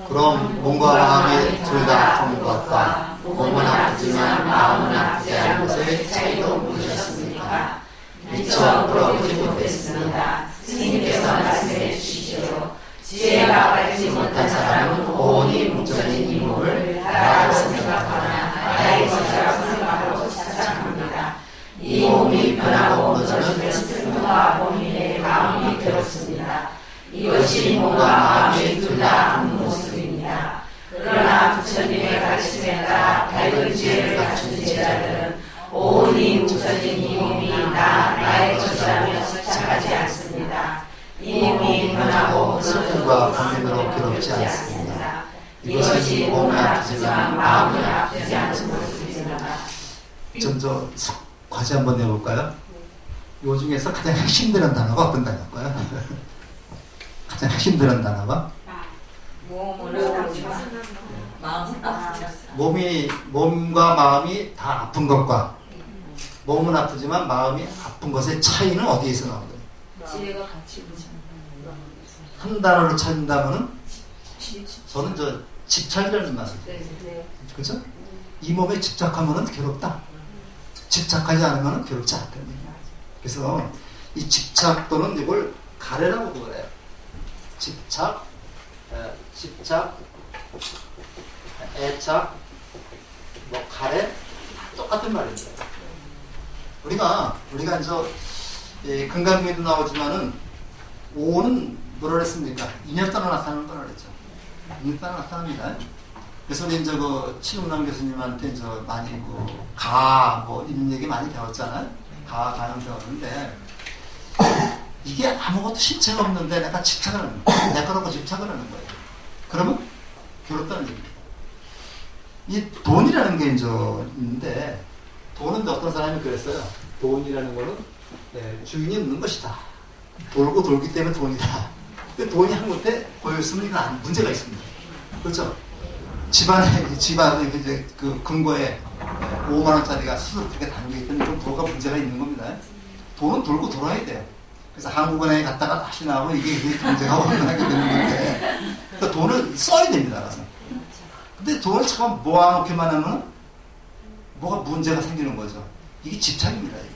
그럼 몸과 마음이 둘 다 아픈 것과 몸은 아프지만 마음은 아프지 않은 것의 차이도 모르셨습니까? 미처 물어보지 못했습니다. 스님께서 말씀해 주시오. 지혜가 알지 못한 사람은 온이 뭉쳐진 이 몸을 나라고 생각하나 나의 것이라고 생각하고 착각합니다. 이 몸이 변하고 무너지는 슬픔과 고민에 마음이 괴롭습니다. 이것이 몸과 마음이 둘 다 아픈 모습입니다. 그러나 부처님의 가르침에 따라 밝은 지혜를 갖춘 제자들은 온이 뭉쳐진 이 몸이 나의 것이라며 착각하지 않습니다. 이 몸이 변하고 슬픔과 고민으로 괴롭지 않습니다. 이것이 몸은 아프지만 마음은 아프지 않은 모습입니다. 좀 과제 한번 내볼까요? 요 중에서 가장 힘든 단어가 어떤 단어일까요? 가장 힘든 단어가? 몸과 마음이 다 아픈 것과 몸은 아프지만 마음이 아픈 것의 차이는 어디에서 나오나요? 지혜가 같이 한 단어로 찾는다면은 저는 집착이라는 말이에요. 그렇죠? 이 몸에 집착하면은 괴롭다. 집착하지 않으면 괴롭지 않다. 그래서 이 집착 또는 이걸 가래라고도 그래요. 집착, 애착, 가래 똑같은 말입니다. 우리가 금강경에도 나오지만은 오는 뭐라 그랬습니까? 인연 따라 나타나는 거라 그랬죠. 인연 따라 나타납니다. 그래서 우리 칠웅남 교수님한테 많이 이런 얘기 많이 배웠잖아요. 가는 배웠는데 이게 아무것도 실체가 없는데 내가 집착을 하는 거예요. 내 거라고 집착을 하는 거예요. 그러면 괴롭다는 얘기입니다. 이 돈이라는 게 있는데 돈은 어떤 사람이 그랬어요. 돈이라는 거는 주인이 없는 것이다. 돌고 돌기 때문에 돈이다. 근데 돈이 한 곳에 고였으면 문제가 있습니다. 그렇죠? 집안에 그 금고에 5만 원짜리가 수두룩하게 담겨있던 이런 뭐가 문제가 있는 겁니다. 돈은 돌고 돌아야 돼요. 그래서 한국은행에 갔다가 다시 나오고 이게 문제가 원만하게 되는 건데 그 돈을 써야 됩니다. 그래서. 근데 돈을 참 모아놓기만 하면 뭐가 문제가 생기는 거죠. 이게 집착입니다. 이게.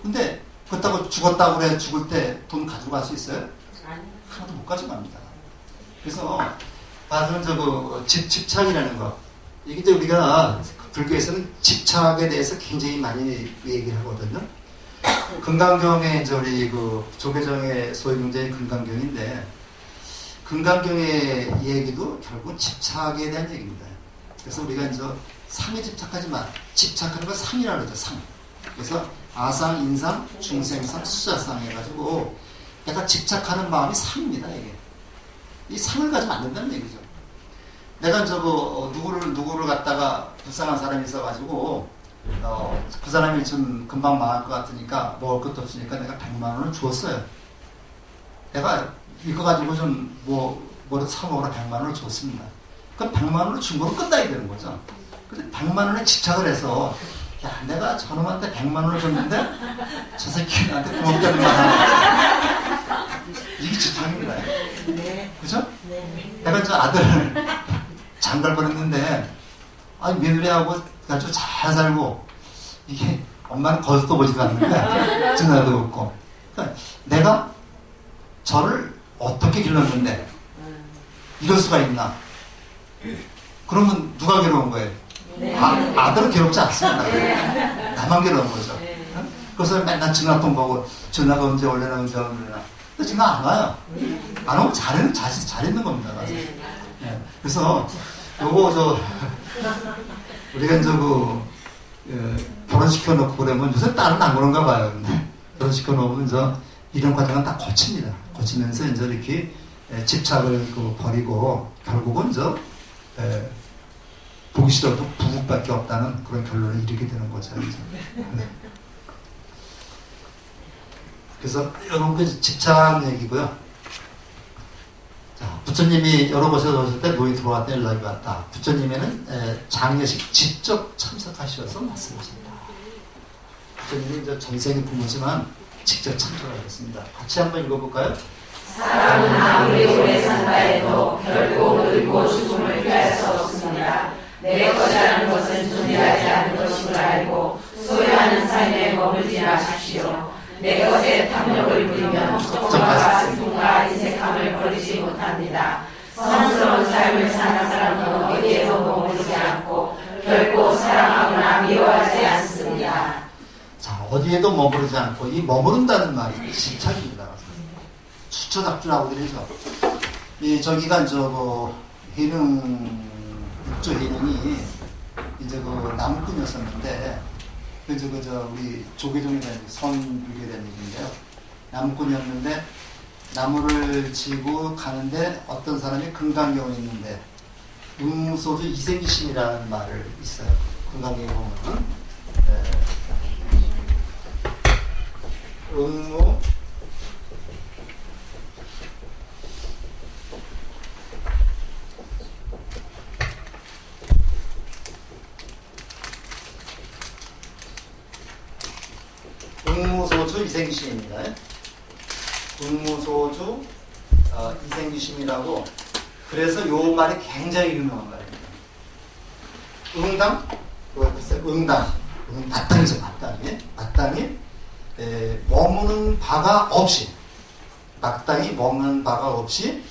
근데 그렇다고 죽었다고 그래 죽을 때 돈 가지고 갈 수 있어요? 하나도 못 가져갑니다. 그래서 집착이라는 거 이게 우리가 불교에서는 집착에 대해서 굉장히 많이 얘기를 하거든요. 금강경에 우리 조계종의 소위 명제의 금강경인데 금강경의 얘기도 결국 집착에 대한 얘기입니다. 그래서 우리가 상에 집착하지 마. 집착하는 걸 상이라고 그러죠. 상. 그래서 아상, 인상, 중생상, 수자상 해가지고 내가 집착하는 마음이 상입니다. 이게. 이 상을 가지면 안 된다는 얘기죠. 내가 누구를 갖다가 불쌍한 사람이 있어가지고 그 사람이 좀 금방 망할 것 같으니까 먹을 것도 없으니까 내가 100만 원을 주었어요. 내가 이거 가지고 뭐를 사 먹으라 100만 원을 줬습니다. 그럼 100만 원을 준 거로 끝나야 되는 거죠. 근데 100만 원에 집착을 해서 내가 저놈한테 100만 원을 줬는데 저 새끼 나한테 고맙다는 말 하나. 이게 집착입니다. 그죠? 내가 아들을 장가를 보냈는데 며느리하고 아주 잘 살고 이게 엄마는 거기서 보지도 않는데 전화도 없고. 그러니까 내가 저를 어떻게 길렀는데 이럴 수가 있나? 그러면 누가 괴로운 거예요? 아들은 괴롭지 않습니다. 나만 괴로운 거죠. 그래서 맨날 전화통 보고 전화가 언제 올래나 언제 올래나. 근데 전화 안 와요. 안 오면 잘했는 겁니다. 네. 그래서 요거 우리가 이제 결혼시켜 놓고 그러면 요새 딸은 안 그런가 봐요. 근데 결혼시켜 놓으면 이런 과정은 다 고칩니다. 고치면서 이제 이렇게 집착을 버리고 결국은 보기 싫어도 부부밖에 없다는 그런 결론을 이르게 되는 거죠. 네. 그래서 이런 게 집착 얘기고요. 자, 부처님이 여러 곳에 오실 때 노인 들어왔다 연락이 왔다. 부처님에는 장례식 직접 참석하셔서 말씀하십니다. 부처님이 이제 전생의 부모지만 직접 참석하셨습니다. 같이 한번 읽어볼까요? 사람은 아무리 오래 산다 해도 결국 늙고 죽음을 피할 수 없습니다. 내 것이라는 것은 존재하지 않는 것임을 알고 소유하는 삶에 머물지 마십시오. 내 것에 탐욕을 부리면 조금과 슬픔과 인색함을 버리지 못합니다. 성스러운 삶을 사는 사람은 어디에도 머무르지 않고 결코 사랑하거나 미워하지 않습니다. 자, 어디에도 머무르지 않고 이 머무른다는 말이 집착입니다. 수처작주라고 그러죠. 저기가 육조 희능이 이제 나무꾼이었었는데 우리 조계종이라는 선불교에 대한 얘기인데요. 나무꾼이었는데 나무를 지고 가는데 어떤 사람이 금강경을 있는데 음소주 이생기심이라는 말을 있어요. 금강경에 보면 음무 응무소주 이생기심입니다. 응무소주 이생기심이라고. 그래서 요 말이 굉장히 유명한 말입니다. 응당, 응당, 마땅이죠. 마땅히 머무는 바가 없이, 마땅히 머무는 바가 없이,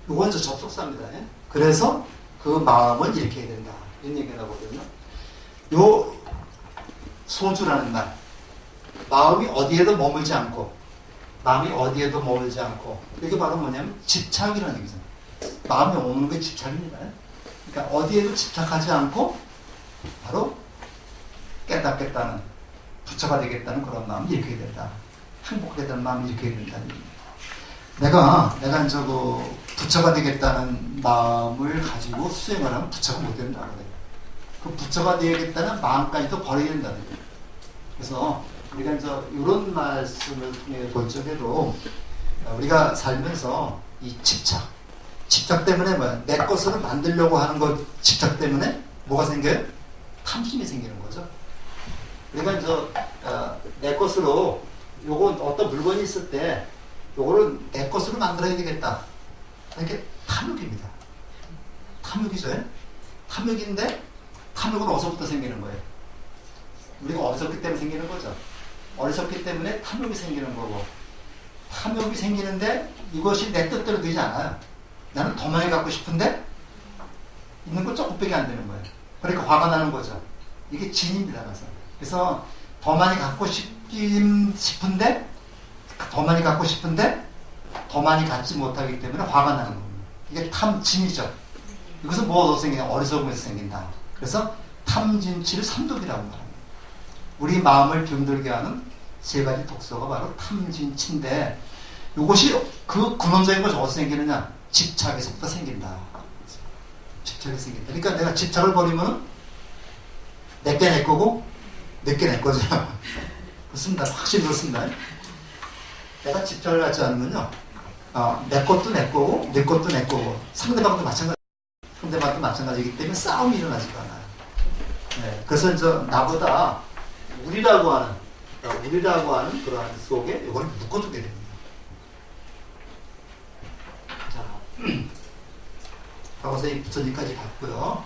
요건 접속사입니다. 그래서 그 마음을 이렇게 해야 된다. 이런 얘기를 하거든요. 요 소주라는 말, 마음이 어디에도 머물지 않고, 이게 바로 뭐냐면 집착이라는 얘기죠. 마음이 머무는 게 집착입니다. 그러니까 어디에도 집착하지 않고 바로 깨닫겠다는, 부처가 되겠다는 그런 마음이 이렇게 해야 된다. 행복하겠다는 마음이 이렇게 해야 된다는 얘기입니다. 내가 이제 부처가 되겠다는 마음을 가지고 수행을 하면 부처가 못 된다 그래요. 그 부처가 되겠다는 마음까지도 버려야 된다는 거예요. 그래서 우리가 이제 이런 말씀을 통해 볼 적에도 우리가 살면서 이 집착 때문에 내 것으로 만들려고 하는 것, 집착 때문에 뭐가 생겨요? 탐심이 생기는 거죠. 우리가 이제 내 것으로 요건 어떤 물건이 있을 때 요거를 내 것으로 만들어야 되겠다. 이렇게 탐욕입니다. 탐욕이죠. 탐욕인데 탐욕은 어디서부터 생기는 거예요? 우리가 어리석기 때문에 생기는 거죠. 어리석기 때문에 탐욕이 생기는 거고, 탐욕이 생기는데 이것이 내 뜻대로 되지 않아요. 나는 더 많이 갖고 싶은데 있는 건 조금밖에 안 되는 거예요. 그러니까 화가 나는 거죠. 이게 진입니다. 그래서 더 많이 갖고 싶은데 더 많이 갖지 못하기 때문에 화가 나는 겁니다. 이게 탐진이죠. 이것은 뭐로 생기냐? 어리석음에서 생긴다. 그래서 탐진치를 삼독이라고 말합니다. 우리 마음을 병들게 하는 세 가지 독소가 바로 탐진치인데, 이것이 그 근원적인 것이 어디서 생기느냐? 집착에서부터 생긴다. 집착에서 생긴다. 그러니까 내가 집착을 버리면 내게 내 거고 내게 내 거죠. 그렇습니다. 확실히 그렇습니다. 내가 집착을 갖지 않으면요, 내 것도 내 거고 내 것도 내 거고 상대방도 마찬가지이기 때문에 싸움이 일어나지가 않아요. 네, 그래서 이제 나보다 우리라고 하는 그러한 속에 이걸 묶어두게 됩니다. 자, 하고서 이 부처님까지 갔고요.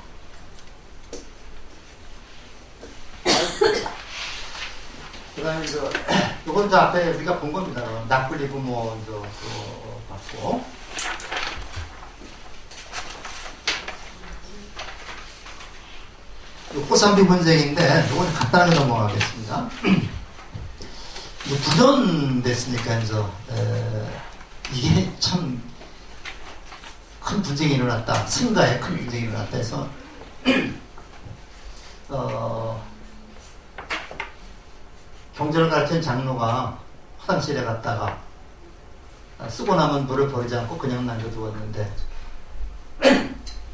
그다음에 요건 이제 앞에 우리가 본 겁니다. 낙불리 부모 또 봤고. 꼬산비 분쟁인데 요건 간단하게 넘어가겠습니다. 부전됐으니까 이게 참 큰 분쟁이 일어났다. 승가에 큰 분쟁이 일어났다 해서 경전을 가르치는 장로가 화장실에 갔다가 쓰고 남은 물을 버리지 않고 그냥 남겨두었는데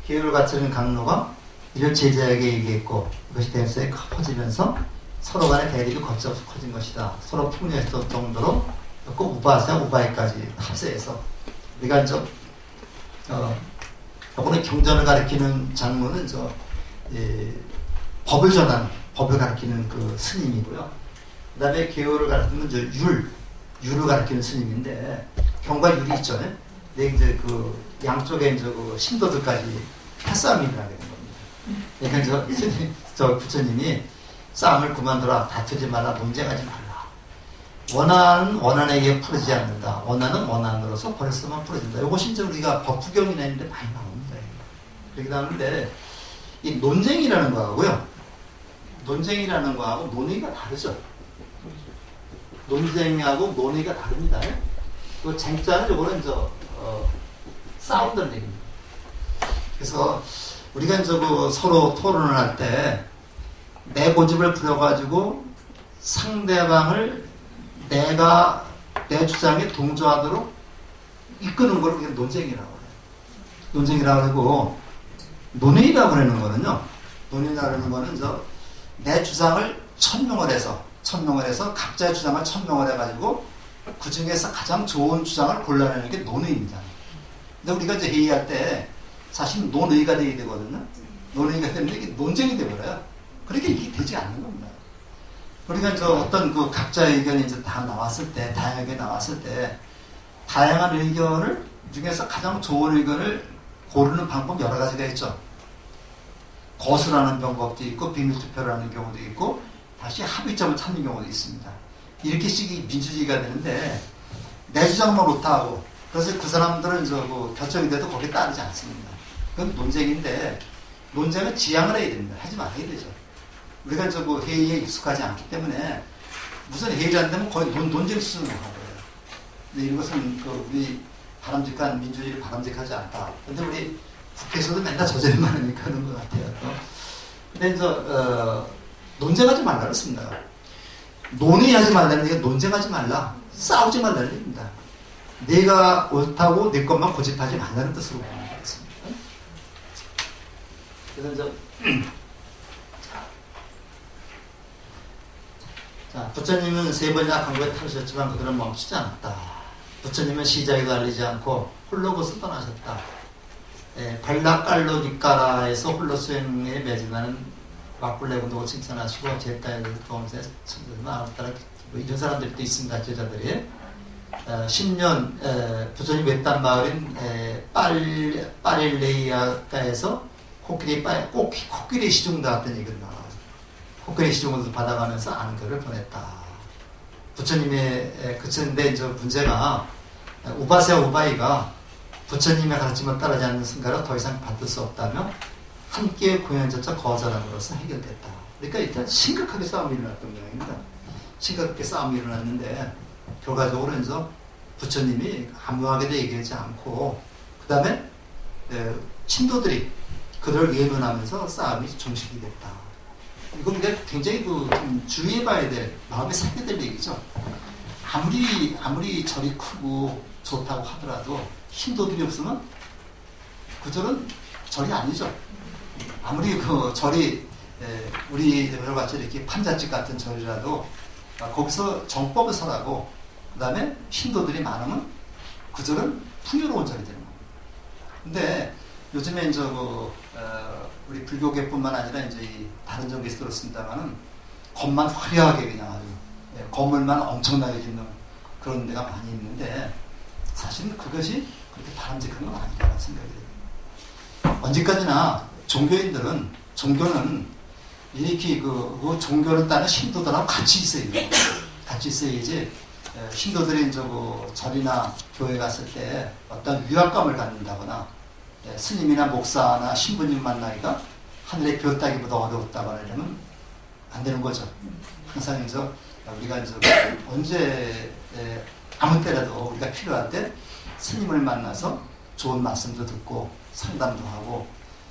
기회를 갖추는 강로가 이를 제자에게 얘기했고 이것이 대수에 퍼지면서 서로 간의 대립이 거쳐서 커진 것이다. 서로 풍요했을 정도로 꼭 우바사 우바이까지 합세해서 우리가 요거는 경전을 가르치는 장로는 법을 전하는 법을 가르치는 그 스님이고요. 그 다음에 계율을 가르치는 율을 가르치는 스님인데 경과 율이 있죠. 근데 이제 그 양쪽에 그 신도들까지 패싸움이 일어나게 된 겁니다. 그러니까 부처님이 싸움을 그만둬라, 다투지 말라, 논쟁하지 말라. 원한은 원한에게 풀어지지 않는다. 원한은 원한으로서 벌써만 풀어진다. 이것이 이제 우리가 법구경이나 있는데 많이 나옵니다. 그렇게 나오는데 이 논쟁이라는 거하고요. 논쟁이라는 거하고 논의가 다르죠. 논쟁하고 논의가 다릅니다. 그 쟁자는 요거는 싸운다는 얘기입니다. 그래서 우리가 서로 토론을 할 때 내 고집을 부려가지고 상대방을 내 주장에 동조하도록 이끄는 걸 우리가 논쟁이라고 해요. 논쟁이라고 하고 논의라고 하는 거는요. 논의라고 하는 거는 내 주장을 천명을 해서 각자의 주장을 천명을 해가지고 그 중에서 가장 좋은 주장을 골라내는 게 논의입니다. 근데 우리가 이제 회의할 때 사실 논의가 돼야 되거든요. 논의가 되는데 이게 논쟁이 돼버려요. 그렇게 이게 되지 않는 겁니다. 그러니까 어떤 그 각자의 의견이 이제 다 나왔을 때, 다양하게 나왔을 때, 다양한 의견을 중에서 가장 좋은 의견을 고르는 방법 여러 가지가 있죠. 거수라는 방법도 있고, 비밀투표를 하는 경우도 있고, 다시 합의점을 찾는 경우도 있습니다. 이렇게 식이 민주주의가 되는데, 내 주장만 옳다고, 그래서 그 사람들은 그 결정이 돼도 거기에 따르지 않습니다. 그건 논쟁인데, 논쟁은 지양을 해야 됩니다. 하지 말아야 되죠. 우리가 그 회의에 익숙하지 않기 때문에 무슨 회의를 안 되면 거의 논쟁 수준으로 가버려요. 근데 이것은 우리 바람직한 민주주의를 바람직하지 않다. 근데 우리 국회에서도 맨날 저지르만 하니까 그런 것 같아요. 근데 논쟁하지 말라 그랬습니다. 논의하지 말라는 게 논쟁하지 말라. 싸우지 말라는 얘기입니다. 내가 옳다고 내 것만 고집하지 말라는 뜻으로 보는 거였습니다. 그래서 자, 부처님은 세 번이나 강구에 타르셨지만 그들은 멈추지 않았다. 부처님은 시작에도 알리지 않고 홀로 곳을 떠나셨다. 발락깔로 니까라에서 홀로 수행에 매진하는 막불레군도 칭찬하시고 제타에 도움세 나왔다라 이런 사람들도 있습니다. 제자들이 10년 부처님 외딴 마을인 파릴레이아가에서 코끼리 시중다 같은 얘기를 나와요. 코끼리 시중을 받아가면서 안글을 보냈다. 부처님의 그쳤는데 이제 문제가 우바세 우바이가 부처님의 가르침을 따르지 않는 승가를 더 이상 받을 수 없다며 함께 공연조차 거절함으로써 해결됐다. 그러니까 일단 심각하게 싸움이 일어났던 모양입니다. 심각하게 싸움이 일어났는데 결과적으로 이제 부처님이 아무하게도 얘기하지 않고 그 다음에 신도들이 그를 예문하면서 싸움이 종식이 됐다. 이건 굉장히 좀 주의해봐야 될 마음에 새겨야 될 얘기죠. 아무리 절이 크고 좋다고 하더라도 신도들이 없으면 그 절은 절이 아니죠. 아무리 그 절이 우리 같이 이렇게 판잣집 같은 절이라도 거기서 정법을 설하고 그 다음에 신도들이 많으면 그 절은 풍요로운 절이 되는 겁니다. 근데 요즘에 이제 우리 불교계뿐만 아니라 이제 다른 종교에서 들었습니다만은 겉만 화려하게 그냥 아주 건물만 엄청나게 짓는 그런 데가 많이 있는데 사실은 그것이 그렇게 바람직한 건 아니라는 생각이 들어요. 언제까지나 종교는 이렇게 그 종교를 따는 신도들하고 같이 있어야 돼요. 같이 있어야지 신도들이 이제 그 절이나 교회 갔을 때 어떤 위압감을 갖는다거나 스님이나 목사나 신부님 만나기가 하늘의 별 따기보다 어려웠다거나 이러면 안 되는 거죠. 항상 이제 우리가 이제 언제 아무 때라도 우리가 필요할 때 스님을 만나서 좋은 말씀도 듣고 상담도 하고,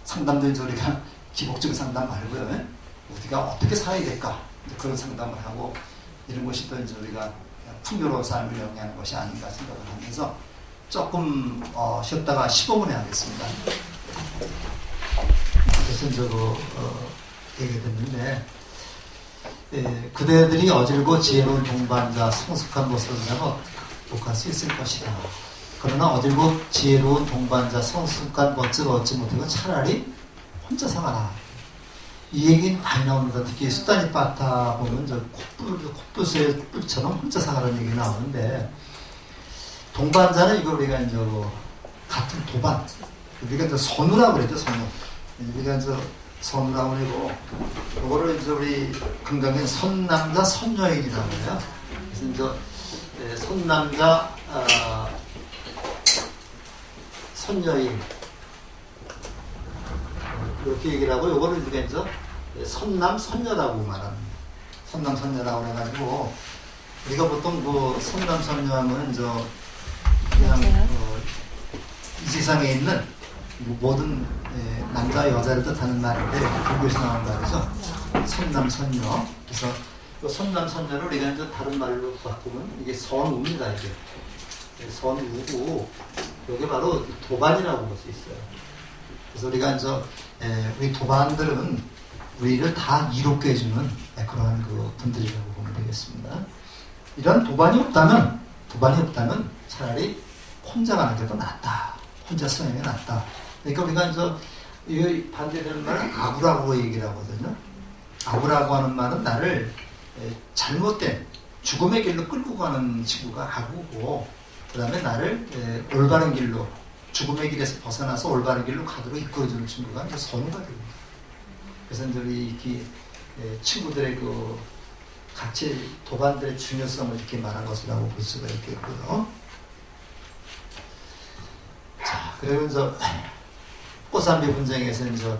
상담도 이제 우리가 기복적인 상담 말고요. 우리가 어떻게 살아야 될까? 그런 상담을 하고, 이런 것이 또 이제 우리가 풍요로운 삶을 영위하는 것이 아닌가 생각을 하면서 조금 쉬었다가 15분에 하겠습니다. 그래서 이제 얘기가 됐는데, 그대들이 어질고 지혜로운 동반자 성숙한 모습을 보면 극복할 수 있을 것이다. 그러나 어질고 지혜로운 동반자 성숙한 멋을 얻지 못하고 차라리 혼자 살아라. 이 얘기는 많이 나옵니다. 특히 수다니 바타 보면 저 콧불의 뿔처럼 혼자 살아라는 얘기 나오는데, 동반자는 이거 우리가 이제 같은 도반, 우리가 이제 선우라고 그랬죠. 선우. 우리가 이제 선우라고 그러고, 이거를 이제 우리 건강엔 선남자 선여인이라고 해요. 그래서 이제 선남자 선여인 이렇게 얘기를 하고, 요거를 우리가 이제 선남 선녀라고 말합니다. 선남 선녀라고 해가지고, 우리가 보통 그 선남 선녀하면 이제 그냥 이 세상에 있는 모든 남자 여자를 뜻하는 말인데, 불교에서 나온 말이죠. 선남 선녀. 그래서 그 선남 선녀를 우리가 이제 다른 말로 바꾸면 이게 선우입니다. 이게 선우고, 이게 바로 도반이라고 볼 수 있어요. 그래서 우리가 이제 우리 도반들은 우리를 다 이롭게 해주는 그러한 그 분들이라고 보면 되겠습니다. 이런 도반이 없다면 차라리 혼자 가는 게 더 낫다. 혼자 쓰는 게 낫다. 그러니까 우리가 이제 이 반대되는 말은 아부라고 얘기를 하거든요. 아부라고 하는 말은 나를 잘못된 죽음의 길로 끌고 가는 친구가 아부고, 그 다음에 나를 올바른 길로, 죽음의 길에서 벗어나서 올바른 길로 가도록 이끌어주는 친구가 이제 선우가 됩니다. 그래서 이제 우리 친구들의 그 같이 도반들의 중요성을 이렇게 말한 것이라고 볼 수가 있겠고요. 자, 그리고 이제 꼬산비 분쟁에서 이제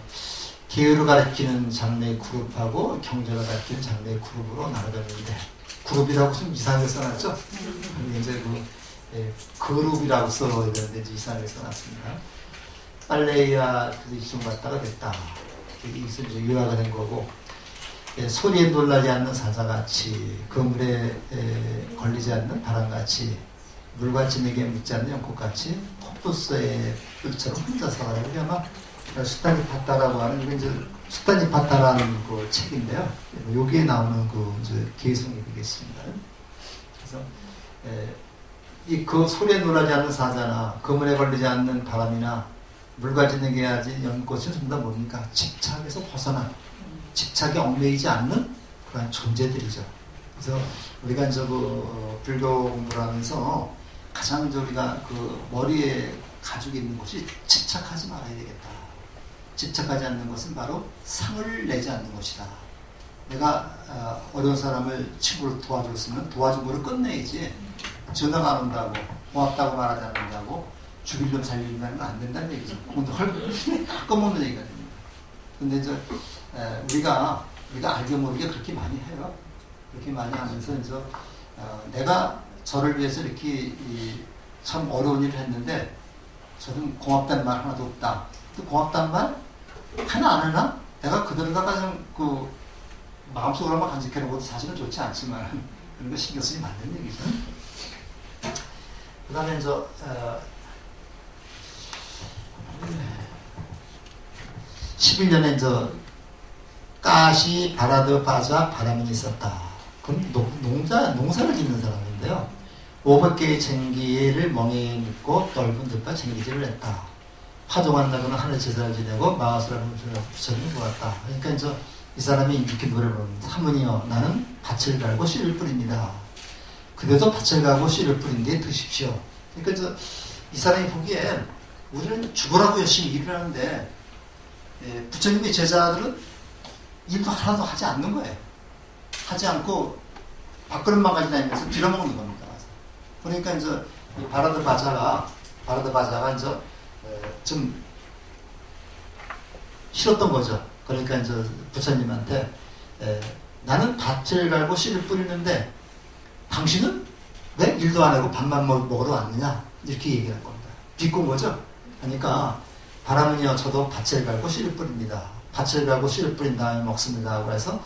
계율을 가리키는 장르의 그룹하고 경제를 가리키는 장르의 그룹으로 나눠졌는데, 그룹이라고 좀 이상하게 써놨죠? 이제 그룹이라고 써야 되는데 이제 이상하게 써놨습니다. 빨레이와 이중 갔다가 됐다. 이것이 이제 유화가 된 거고, 소리에 놀라지 않는 사자같이, 그물에 걸리지 않는 바람같이, 물같이 내게 묻지 않는 연꽃같이, 코뿔소의 뿔처럼 혼자 살아요. 이게 아마 수타니 파타라고 하는, 이게 이제 수타니 파타라는 그 책인데요. 여기에 나오는 그 이제 개성이 되겠습니다. 그래서 그 소리에 놀라지 않는 사자나 그물에 걸리지 않는 바람이나 물같이 내게 하지 연꽃은 전부 다 뭡니까? 집착에서 벗어난, 집착에 얽매이지 않는 그런 존재들이죠. 그래서 우리가 이제 불교 공부를 하면서 가장 우리가 그 머리에 가지고 있는 것이 집착하지 말아야 되겠다. 집착하지 않는 것은 바로 상을 내지 않는 것이다. 내가 어려운 사람을 친구를 도와줬으면 도와준 거를 끝내야지, 전화가 안 온다고 고맙다고 말하지 않는다고 죽일 놈 살릴 놈 안 된다는 얘기죠. 헐꺼먹는 얘기가 됩니다. 근데 이제 우리가 알게 모르게 그렇게 많이 해요. 그렇게 많이 하면서 이제 내가 저를 위해서 이렇게 참 어려운 일을 했는데 저는 고맙다는 말 하나도 없다. 또 고맙다는 말 하나 안 하나? 내가 그들과 가장 그 마음속으로만 간직하는 것도 사실은 좋지 않지만 그런 거 신경 쓰지 말는 얘기죠. 그 다음에 이제 11년에 이제 까시 바라드 바자 바람이 있었다. 그건 농사를 짓는 사람인데요. 500개의 쟁기를 멍에 묶고 넓은 들바 쟁기질을 했다. 파종한다거나 하늘 제사를 지내고 마하스라는 부처님을 보았다. 그러니까 이제 이 사람이 이렇게 노래를 부릅니다. 사모니여, 나는 밭을 갈고 씨를 뿌립니다. 그래도 밭을 가고 씨를 뿌린 뒤에 드십시오. 그러니까 이 사람이 보기엔 우리는 죽으라고 열심히 일을 하는데, 부처님의 제자들은 일도 하나도 하지 않는 거예요. 하지 않고 밥그릇만 가지고 다니면서 빌어먹는 겁니다. 그러니까 이제 바라드 바자가 이제 좀 싫었던 거죠. 그러니까 이제 부처님한테 나는 밭을 갈고 씨를 뿌리는데 당신은 왜 일도 안 하고 밥만 먹으러 왔느냐 이렇게 얘기한 겁니다. 비꼰 거죠. 그러니까 바람은요 저도 밭을 갈고 씨를 뿌립니다. 밭을 갈고 씨를 뿌린 다음에 먹습니다. 그래서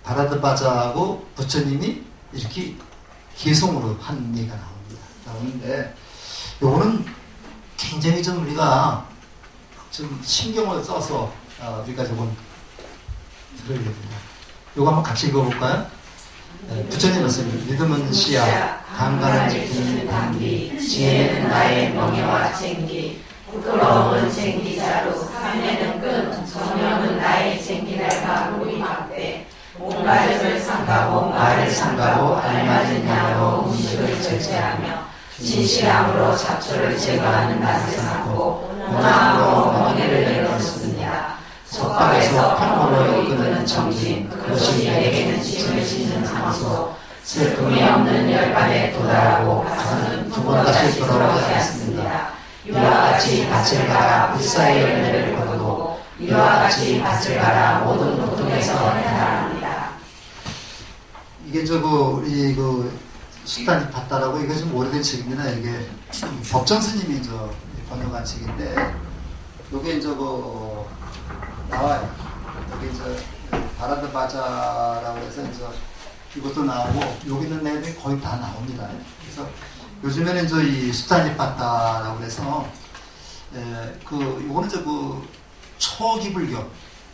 바라드 바자하고 부처님이 이렇게 개송으로 한 얘기가 나오는데 요거는 굉장히 좀 우리가 좀 신경을 써서 우리가 조금 들어야 됩니다. 요거 한번 같이 읽어볼까요? 부처님 말씀 믿음은 씨야 강간을 지키는 단비 지혜는 나의 명예와 쟁기 부끄러움은 쟁기자루 삼례는 끈 정령은 나의 쟁기달과 로이막대 몸가짐을 삼가고 말을 삼가고 알맞은 양으로 음식을 절제하며 진실함으로 잡초를 제거하는 낯을 삼고 온화함으로 멍에를 내놓습니다. 속박에서 평으로 이끄는 정진 그것이 내게는 짐을 짓는 장소 슬픔이 없는 열반에 도달하고 가서는 두 번 다시 돌아오지 않습니다. 이와 같이 밭을 갈아 불사의 열매를 거두고 이와 같이 밭을 갈아 모든 고통에서 해탈합니다. 이게 우리 수단이 봤다라고 이게 좀 오래된 책입니다. 이게 법정 스님이 번역한 책인데 이게 나와요. 여기 바라드 바자라고 해서 이것도 나오고 여기 있는 내용이 거의 다 나옵니다. 그래서 요즘에는 이 수단이 봤다라고 해서 요거는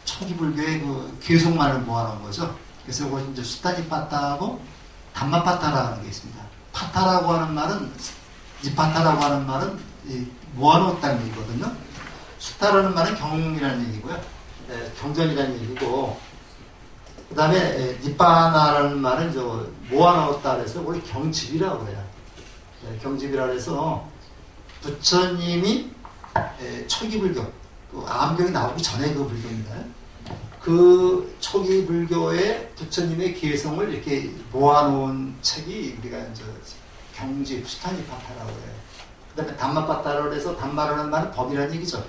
초기불교의 계속만을 모아놓은 거죠. 그래서 이거 이제 수단이 빠따하고 담마 빠따라는 게 있습니다. 파타라고 하는 말은 니파타라고 하는 말은 모아놓았다는 얘기거든요. 수타라는 말은 경이라는 얘기고요. 경전이라는 얘기고 그 다음에 니파나라는 말은 모아놓았다 그래서 원래 경집이라고 그래요. 경집이라 그래서 부처님이 초기불교 암경이 나오기 전에 그 불교입니다. 그 초기 불교의 부처님의 개성을 이렇게 모아놓은 책이 우리가 경집 수타니파타라고 해요. 그 다음에 담마파타라고 해서 담마라는 말은 법이라는 얘기죠.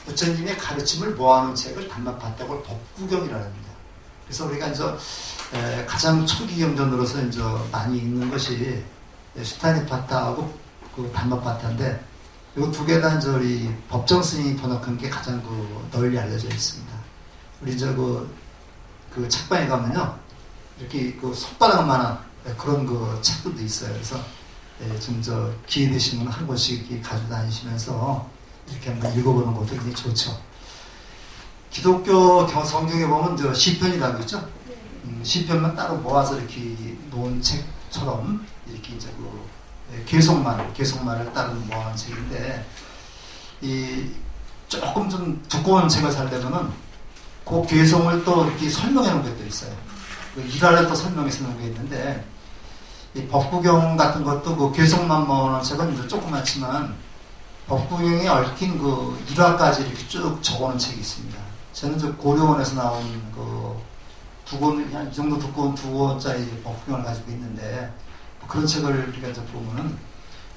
부처님의 가르침을 모아놓은 책을 담마파타고 법구경이라고 합니다. 그래서 우리가 가장 초기 경전으로서 많이 읽는 것이 수타니파타하고 그 담마파타인데 이 두 개 다 우리 법정 스님이 번역한 게 가장 널리 알려져 있습니다. 우리 그 책방에 가면요 이렇게 손바닥만한 그런 책들도 있어요. 그래서 좀 기회 되시면 한 권씩 이렇게 가지고 다니시면서 이렇게 한번 읽어보는 것도 굉장히 좋죠. 기독교 성경에 보면 시편이라고 있죠. 시편만 따로 모아서 이렇게 놓은 책처럼 이렇게 계속말을 따로 모아놓은 책인데 조금 좀 두꺼운 책을 살려면은 그 개성을 또 이렇게 설명해 놓은 것도 있어요. 일화를 또 설명해서 놓은 게 있는데, 이 법구경 같은 것도 그 개성만 모아놓은 책은 조그맣지만, 법구경에 얽힌 일화까지 이렇게 쭉 적어놓은 책이 있습니다. 저는 고려원에서 나온 두 권, 이 정도 두꺼운 2권짜리 법구경을 가지고 있는데, 그런 책을 우리가 보면은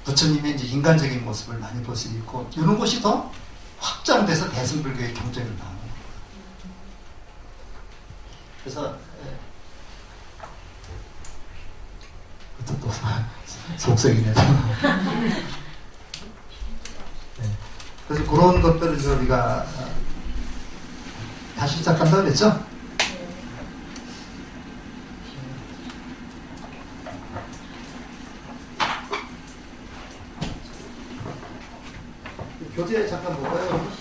부처님의 인간적인 모습을 많이 볼 수 있고, 이런 것이 더 확장돼서 대승불교의 경전을 나옵니다. 그래서 그것도 또 속색이네. 그래서 그런 것들을 우리가 다시 시작한다 그랬죠? 교재 잠깐 볼까요?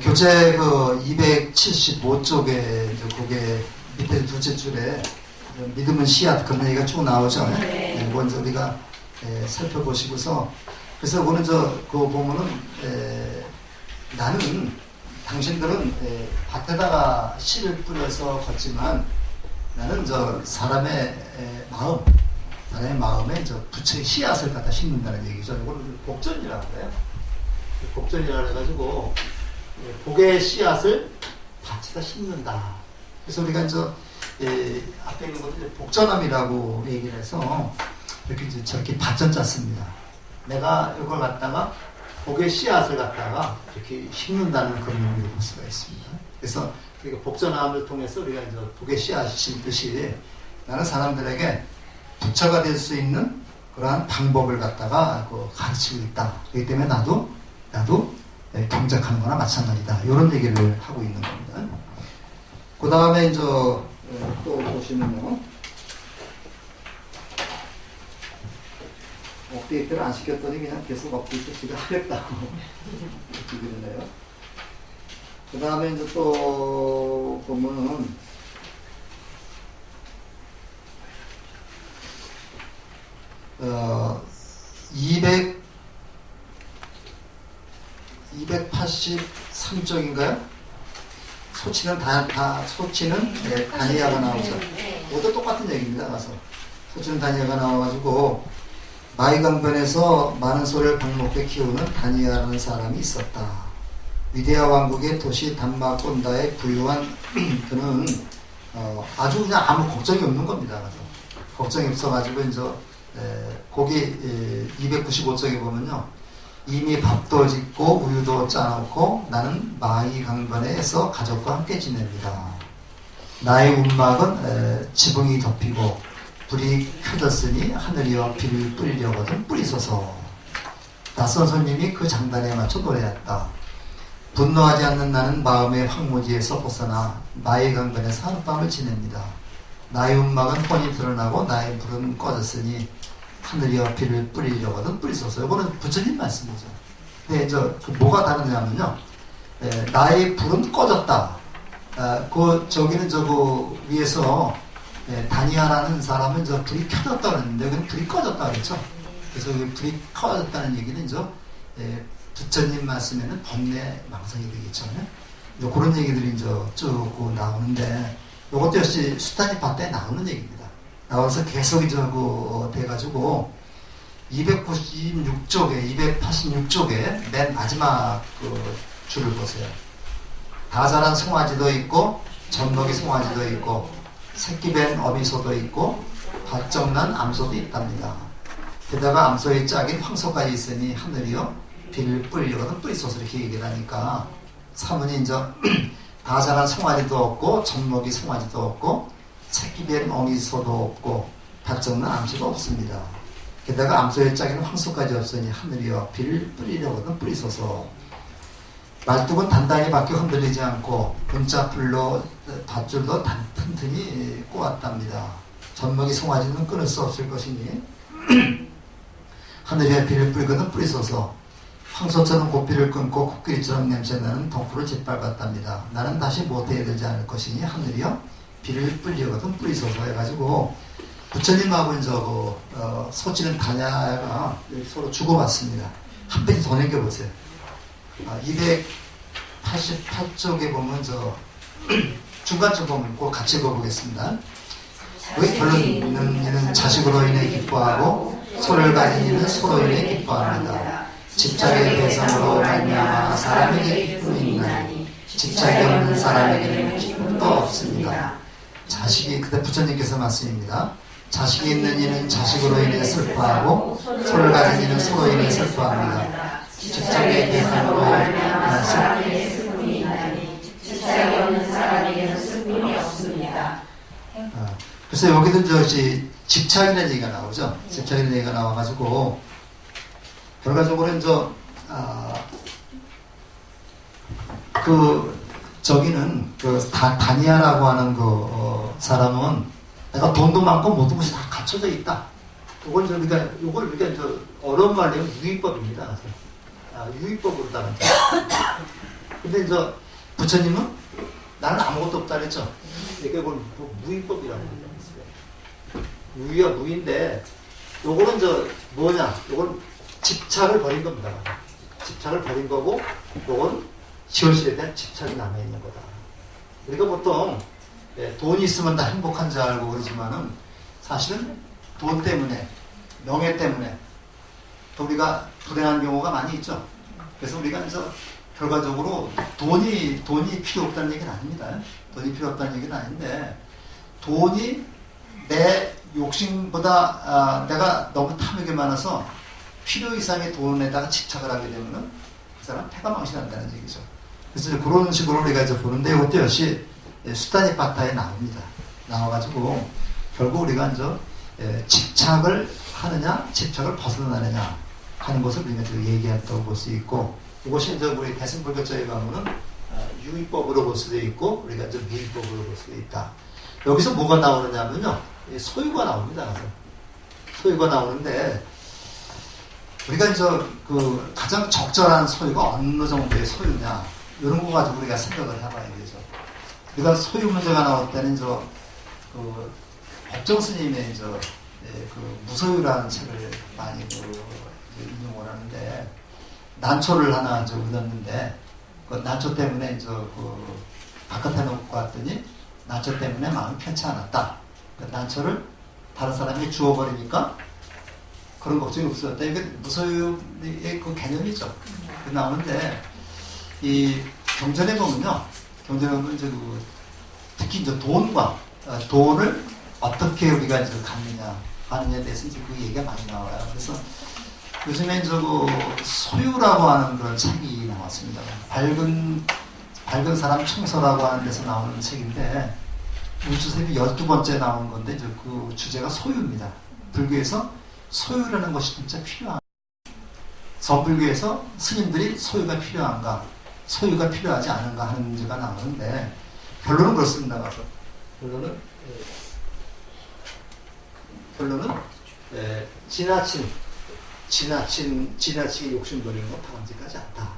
교재 그 275쪽에 이제 그게 밑에 둘째 줄에 믿음은 씨앗 그런 얘기가 쭉 나오죠. 네. 먼저 우리가 살펴보시고서 그래서 오늘 그거 보면은 나는 당신들은 밭에다가 씨를 뿌려서 걷지만 나는 사람의 마음에 부처의 씨앗을 갖다 심는다는 얘기죠. 이거를 복전이라고 해요. 복전이라고 해가지고 복의 씨앗을 밭에다 심는다. 그래서 우리가 앞에 있는 것들 복전함이라고 얘기를 해서 이렇게 저렇게 밭전 짰습니다. 내가 이걸 갖다가 복의 씨앗을 갖다가 이렇게 심는다는 그런 의미로 볼 수가 있습니다. 그래서 우리가 복전함을 통해서 우리가 복의 씨앗을 심듯이 나는 사람들에게 부처가 될 수 있는 그러한 방법을 갖다가 가르치고 있다. 그렇기 때문에 나도 경작하는 거나 마찬가지다. 이런 얘기를 하고 있는 겁니다. 그 다음에 또 보시면요. 업데이트를 안 시켰더니 그냥 계속 업데이트 지가 하겠다고 이렇게 그러네요. 그 다음에 또 보면은 283쪽인가요? 소치는 다니아가 나오죠. 모두 똑같은 얘기입니다. 가서 소치는 다니아가 나와가지고 마이강변에서 많은 소를 방목해 키우는 다니아라는 사람이 있었다. 위대하 왕국의 도시 담마꼰다에 부유한 그는 아주 그냥 아무 걱정이 없는 겁니다. 그래서 걱정이 없어가지고 거기 295쪽에 보면요. 이미 밥도 짓고 우유도 짜놓고 나는 마이강변에서 가족과 함께 지냅니다. 나의 움막은 지붕이 덮이고 불이 켜졌으니 하늘이여 비를 뿌리려거든 뿌리소서. 낯선 손님이 그 장단에 맞춰 노래했다. 분노하지 않는 나는 마음의 황무지에서 벗어나 마이강변에서 하룻밤을 지냅니다. 나의 움막은 훤히 드러나고 나의 불은 꺼졌으니 하늘이여 비를 뿌리려거든 뿌리소서. 이거는 부처님 말씀이죠. 근데 뭐가 다르냐면요. 나의 불은 꺼졌다. 저기는 위에서 다니아라는 사람은 불이 켜졌다 그랬는데 그건 불이 꺼졌다 그랬죠. 그래서 불이 꺼졌다는 얘기는 부처님 말씀에는 번뇌 망상이 되겠죠. 그런 얘기들이 쭉 나오는데 이것도 역시 수타니 밭에 나오는 얘기입니다. 나와서 계속 돼가지고 286쪽에 맨 마지막 줄을 보세요. 다 자란 송아지도 있고 젖먹이 송아지도 있고 새끼 밴 어미소도 있고 밭정난 암소도 있답니다. 게다가 암소의 짝인 황소까지 있으니 하늘이여 비를 뿌리려거든 뿌리소서 이렇게 얘기를 하니까 사문이 다 자란 송아지도 없고 젖먹이 송아지도 없고 새끼 밴 어미소도 없고 밭정난 암소도 없습니다. 게다가 암소의 짝에는 황소까지 없으니 하늘이여 비를 뿌리려거든 뿌리소서. 말뚝은 단단히 밖에 흔들리지 않고 분자풀로 밧줄도 튼튼히 꼬았답니다. 젖먹이 송아지는 끊을 수 없을 것이니 하늘이여 비를 뿌리거든 뿌리소서. 황소처럼 고삐를 끊고 코끼리처럼 냄새나는 덩굴을 짓밟았답니다. 나는 다시 모태에 들지 않을 것이니 하늘이여 비를 뿌리거든 뿌리소서 해가지고 부처님하고 소치는 다냐가 서로 주고받습니다. 한 페이지 더 넘겨보세요. 288쪽에 보면 중간쯤 보면 꼭 같이 읽어보겠습니다. 왜 결론은 이는 자식으로 인해 기뻐하고 소를 가진 이는 소로 인해 기뻐합니다. 집착의 대상으로 말미암아 사람에게 기쁨이 있나니 집착이 없는 사람에게는 기쁨도 없습니다. 자식이 그때 부처님께서 말씀입니다. 자식이 있는 이는 자식으로 인해 슬퍼하고 소를 가진 이는 소로 인해 슬퍼합니다. 집착의 대상으로 말미암아 사람에게 슬픔이 있나니 집착이 없는 사람에게는 슬픔이 없습니다. 그래서 여기도 집착이라는 얘기가 나오죠. 집착이라는 얘기가 나와가지고 결과적으로는 저기는 다니아라고 하는 사람은 내가 돈도 많고 모든 것이 다 갖춰져 있다. 이걸 우리가 어려운 말로 유의법입니다. 유의법으로다가 근데 이제 부처님은 나는 아무것도 없다 그랬죠. 이게 그걸 무인법이라고 했어요. 무위가 무인데 요거는 뭐냐? 요건 집착을 버린 겁니다. 집착을 버린 거고 요건 현실에 대한 집착이 남아있는 거다. 우리가 보통 돈이 있으면 다 행복한 줄 알고 그러지만은 사실은 돈 때문에 명예 때문에 또 우리가 불행한 경우가 많이 있죠. 그래서 우리가 이제 결과적으로 돈이 필요 없다는 얘기는 아닙니다. 돈이 필요 없다는 얘기는 아닌데 돈이 내 욕심보다 내가 너무 탐욕이 많아서 필요 이상의 돈에다가 집착을 하게 되면은 그 사람 패가 망신한다는 얘기죠. 그래서 이제 그런 식으로 우리가 이제 보는데 이것도 역시 수다니 파타에 나옵니다. 나와가지고 결국 우리가 이제 집착을 하느냐, 집착을 벗어나느냐 하는 것을 우리가 지금 얘기했다고 볼 수 있고, 이것이 이제 우리 대승불교적에 가면은 유의법으로 볼 수도 있고, 우리가 이제 미의법으로 볼 수도 있다. 여기서 뭐가 나오느냐면요, 소유가 나옵니다. 소유가 나오는데, 우리가 이제 그 가장 적절한 소유가 어느 정도의 소유냐, 이런 거 가지고 우리가 생각을 해봐야 되죠. 우리가 소유 문제가 나올 때는 그 법정 스님의 그 무소유라는 책을 많이 인용을 하는데, 난초를 하나 얻었는데, 그 난초 때문에 그 바깥에 놓고 왔더니 난초 때문에 마음이 편치 않았다. 그 난초를 다른 사람이 주워버리니까 그런 걱정이 없었다. 이게 무소유의 그 개념이죠. 그 나오는데, 이 경전에 보면요, 경전에 보면 특히 돈을 어떻게 우리가 갖느냐 하느냐에 대해서 그 얘기가 많이 나와요. 그래서 요즘에 그 소유라고 하는 그런 책이 나왔습니다. 밝은 사람 청소라고 하는 데서 나오는 책인데, 우주쌤이 12번째 나온 건데, 그 주제가 소유입니다. 불교에서 소유라는 것이 진짜 필요한, 서불교에서 스님들이 소유가 필요한가, 소유가 필요하지 않은가 하는 문제가 나오는데, 결론은 그렇습니다. 결론은 지나치게 욕심부리는 건 바람직하지 않다.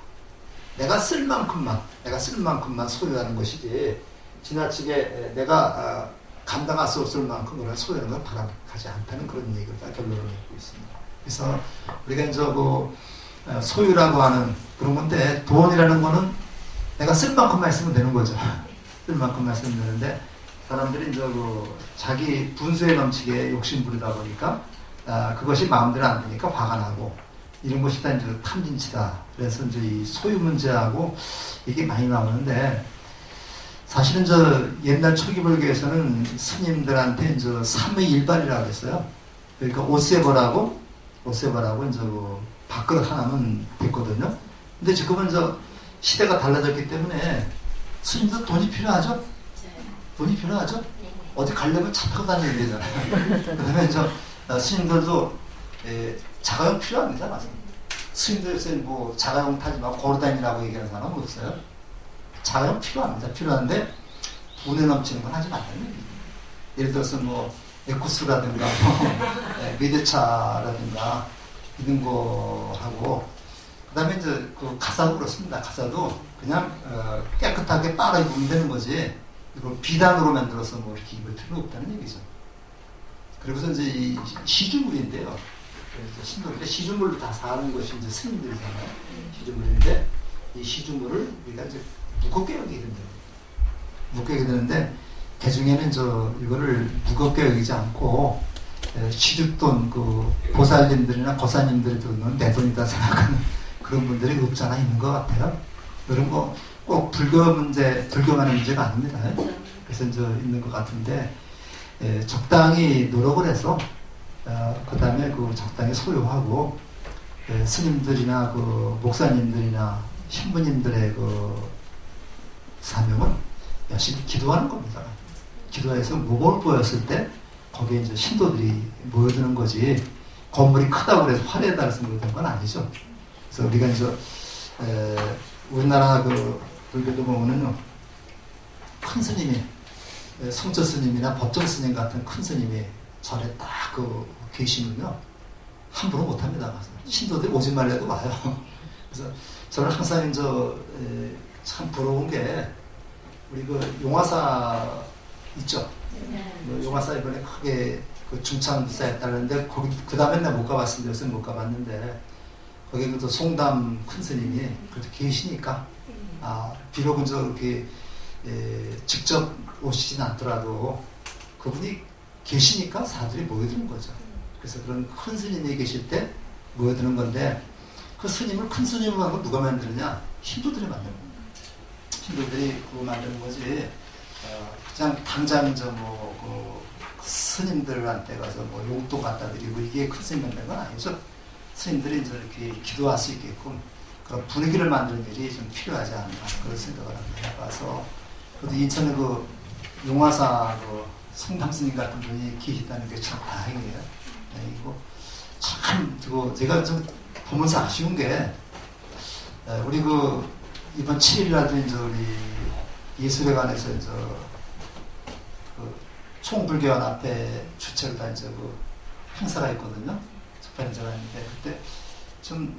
내가 쓸 만큼만 소유하는 것이지, 지나치게 내가 감당할 수 없을 만큼 그런 소유하는 건 바람직하지 않다는 그런 얘기를 다 결론을 내고 있습니다. 그래서 우리가 이제 소유라고 하는 그런 건데, 돈이라는 거는 내가 쓸 만큼만 있으면 되는 거죠. 쓸 만큼만 있으면 되는데, 사람들이 자기 분수에 넘치게 욕심 부리다 보니까 그것이 마음대로 안 되니까 화가 나고, 이런 것이 다 이제 탐진치다. 그래서 이제 이 소유 문제하고 이게 많이 나오는데, 사실은 옛날 초기 불교에서는 스님들한테 삼의일발이라고 했어요. 그러니까 옷세벌하고 이제 밥그릇 하나면 됐거든요. 근데 지금은 시대가 달라졌기 때문에 스님들 돈이 필요하죠? 돈이 필요하죠? 어디 가려면 차 타고 다녀야 되잖아요. 그 다음에 스님들도 자가용 필요합니다. 맞습니다. 스님들 자가용 타지 말고 걸어다니라고 얘기하는 사람은 없어요. 자가용 필요합니다. 필요한데 돈에 넘치는 건 하지 말라는 얘기예요. 예를 들어서 에쿠스라든가 미대차라든가 이런 거 하고, 그 다음에 그 가사도 그렇습니다. 가사도 그냥 깨끗하게 빨아 입으면 되는 거지, 이걸 비단으로 만들어서 이렇게 입을 필요는 없다는 얘기죠. 그리고서 이제 이 시주물인데요. 신도들이 시주물로 다 사는 것이 이제 스님들이잖아요. 시주물인데, 이 시주물을 우리가 이제 무겁게 여기게 된다. 무겁게 여기게 되는데, 개중에는 이거를 무겁게 여기지 않고, 시주돈, 보살님들이나 고사님들이 돈은 내 돈이다 생각하는 그런 분들이 없지 않아 있는 것 같아요. 그런 거 꼭 불교만의 문제가 아닙니다. 그래서 있는 것 같은데, 적당히 노력을 해서, 그 다음에 적당히 소유하고, 스님들이나 목사님들이나 신부님들의 사명은 열심히 기도하는 겁니다. 기도해서 무거울 보였을 때 거기에 이제 신도들이 모여드는 거지, 건물이 크다고 해서 화려에 따라서 모여드는 건 아니죠. 그래서 우리가 우리나라 불교도 보면은요, 큰 스님이, 성처 스님이나 법정 스님 같은 큰 스님이 절에 딱 계시면요, 함부로 못합니다. 신도들이 오지 말래도 와요. 그래서 저는 항상 참 부러운 게 우리 그 용화사 있죠. 그 용화사 이번에 크게 그 중창사했다는데 거기 그 다음에 내가 못 가봤습니다. 요새 못 가봤는데 거기 그 송담 큰 스님이 그래도 계시니까 비록 이제 이렇게 직접 오시진 않더라도 그분이 계시니까 사람들이 모여드는 거죠. 그래서 그런 큰 스님이 계실 때 모여드는 건데 그 스님을 큰 스님으로 하고 누가 만드느냐? 힌두들이 만드는 겁니다. 힌두들이 그거 만드는 거지. 그냥 당장 그 스님들한테 가서 뭐 용돈 갖다 드리고 이게 큰 스님 만드는 건 아니죠. 스님들이 이제 이렇게 기도할 수 있게끔 그런 분위기를 만드는 일이 좀 필요하지 않나 그런 생각을 해봐서 그래도 인천에 그 용화사 그 송담 스님 같은 분이 계시다는 게 참 다행이에요. 네, 이거 참 그거 제가 좀 보면서 아쉬운 게 우리 그 이번 7일날도 이제 우리 예술회관에서 이제 그 총불교연합회 주최로 다 이제 그 행사가 있거든요. 집회 행사가 있는데 그때 좀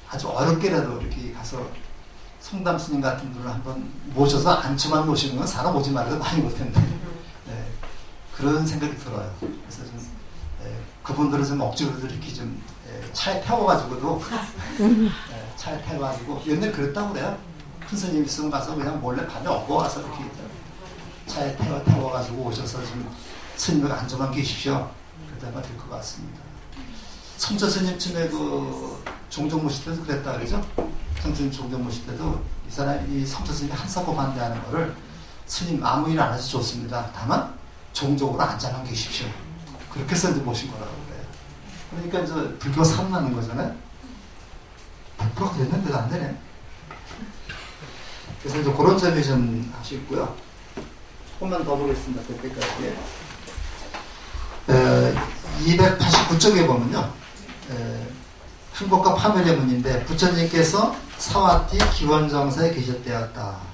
아주 어렵게라도 이렇게 가서 송담 스님 같은 분을 한번 모셔서 안주만 모시는 건 사람 오지 말아도 많이 못했는데 네, 그런 생각이 들어요. 그래서 좀 그분들을 좀 억지로 이렇게 좀 차에 태워가지고도 차에 태워가지고 옛날에 그랬다고 그래요. 큰 스님 있으면 가서 그냥 몰래 밤에 업고 와서 이렇게 차에 태워가지고 오셔서 좀 스님을 안전만 계십시오. 그때가 될 것 같습니다. 성자 스님쯤에 그 종종 모실 때도 그랬다 그러죠. 성자 종종 모실 때도 이 사람이 성자 스님이 한사코 반대하는 거를 스님 아무 일 안 해서 좋습니다. 다만 종종으로 앉아만 계십시오. 그렇게 해서 이제 모신 거라고 그래요. 그러니까 이제 불교 삼나는 거잖아요. 100% 됐는데도 안 되네. 그래서 이제 그런 점이 좀 아쉽고요. 조금만 더 보겠습니다. 그때까지. 289쪽에 보면요. 행복과 파멸의 문인데 부처님께서 사와티 기원정사에 계셨대었다.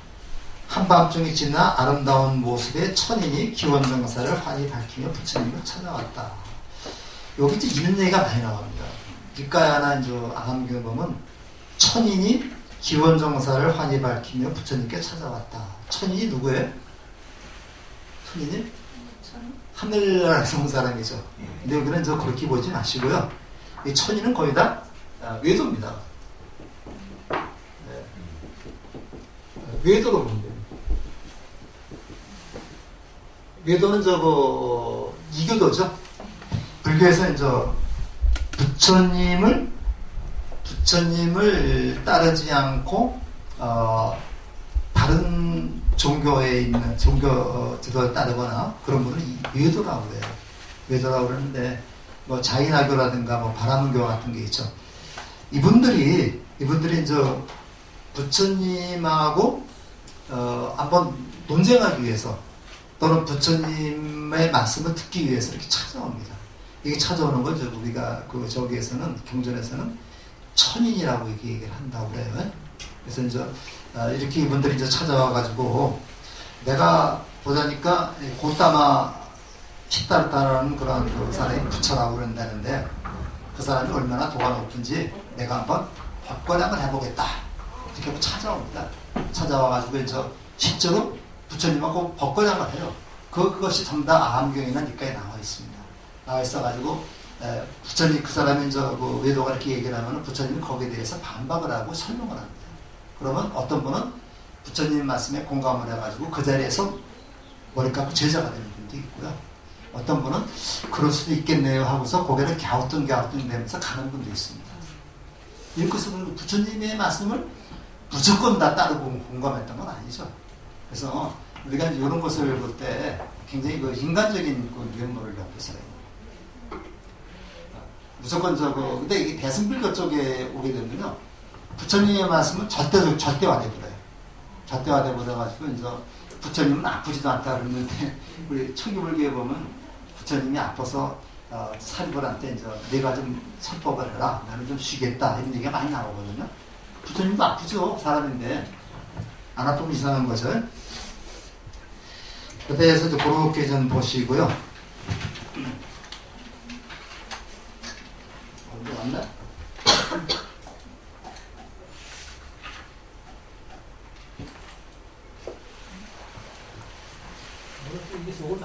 한밤중이 지나 아름다운 모습의 천인이 기원정사를 환히 밝히며 부처님을 찾아왔다. 여기 이제 이런 얘기가 많이 나옵니다. 니까야나 이제 아함경에 보면 천인이 기원정사를 환히 밝히며 부처님께 찾아왔다. 천인이 누구예요? 천인이? 하늘나라에서 온 사람이죠. 근데 여기는 저 그렇게 보지 마시고요. 이 천인은 거의 다 외도입니다. 네. 외도로 보면 돼요. 외도는 저거 이교도죠. 불교에서 이제 부처님을 따르지 않고 다른 종교에 있는 종교들을 따르거나 그런 분은 외도라고 그래요. 외도라고 그러는데 뭐 자인하교라든가 뭐 바라문교 같은 게 있죠. 이분들이 이제 부처님하고 한번 논쟁하기 위해서 또는 부처님의 말씀을 듣기 위해서 이렇게 찾아옵니다. 이게 찾아오는 건 우리가 그 저기에서는 경전에서는 천인이라고 이렇게 얘기를 한다고 그래요. 그래서 이제 이렇게 이분들이 이제 찾아와가지고 내가 보자니까 고타마 시타르타라는 그런 그 사람이 부처라고 그런다는데 그 사람이 얼마나 도가 높은지 내가 한번 법권양을 해보겠다. 이렇게 하고 찾아옵니다. 찾아와가지고 이제 실제로 부처님하고 법권양을 해요. 그것이 전부 다 아함경이나 니까에 나와 있습니다. 나와 있어가지고 부처님 그 사람이 이제 그 외도가 이렇게 얘기를 하면 부처님이 거기에 대해서 반박을 하고 설명을 합니다. 그러면 어떤 분은 부처님 말씀에 공감을 해가지고 그 자리에서 머리 깎고 제자가 되는 분도 있고요. 어떤 분은 그럴 수도 있겠네요 하고서 고개를 갸우뚱 대면서 가는 분도 있습니다. 이것은 부처님의 말씀을 무조건 다 따르고 공감했던 건 아니죠. 그래서 우리가 이런 것을 볼 때 굉장히 그 인간적인 그 면모를 엿보세요. 무조건 근데 이게 대승불교 쪽에 오게 되면요. 부처님의 말씀은 절대화돼버려요. 절대화돼버려가지고 이제 부처님은 아프지도 않다 그러는데 우리 청기불교에 보면 부처님이 아파서 사리불한테 이제 내가 좀 설법을 해라. 나는 좀 쉬겠다. 이런 얘기가 많이 나오거든요. 부처님도 아프죠. 사람인데 안 아프면 이상한 거죠. 그래서 이제 그렇게 좀 보시고요. 어디 왔나?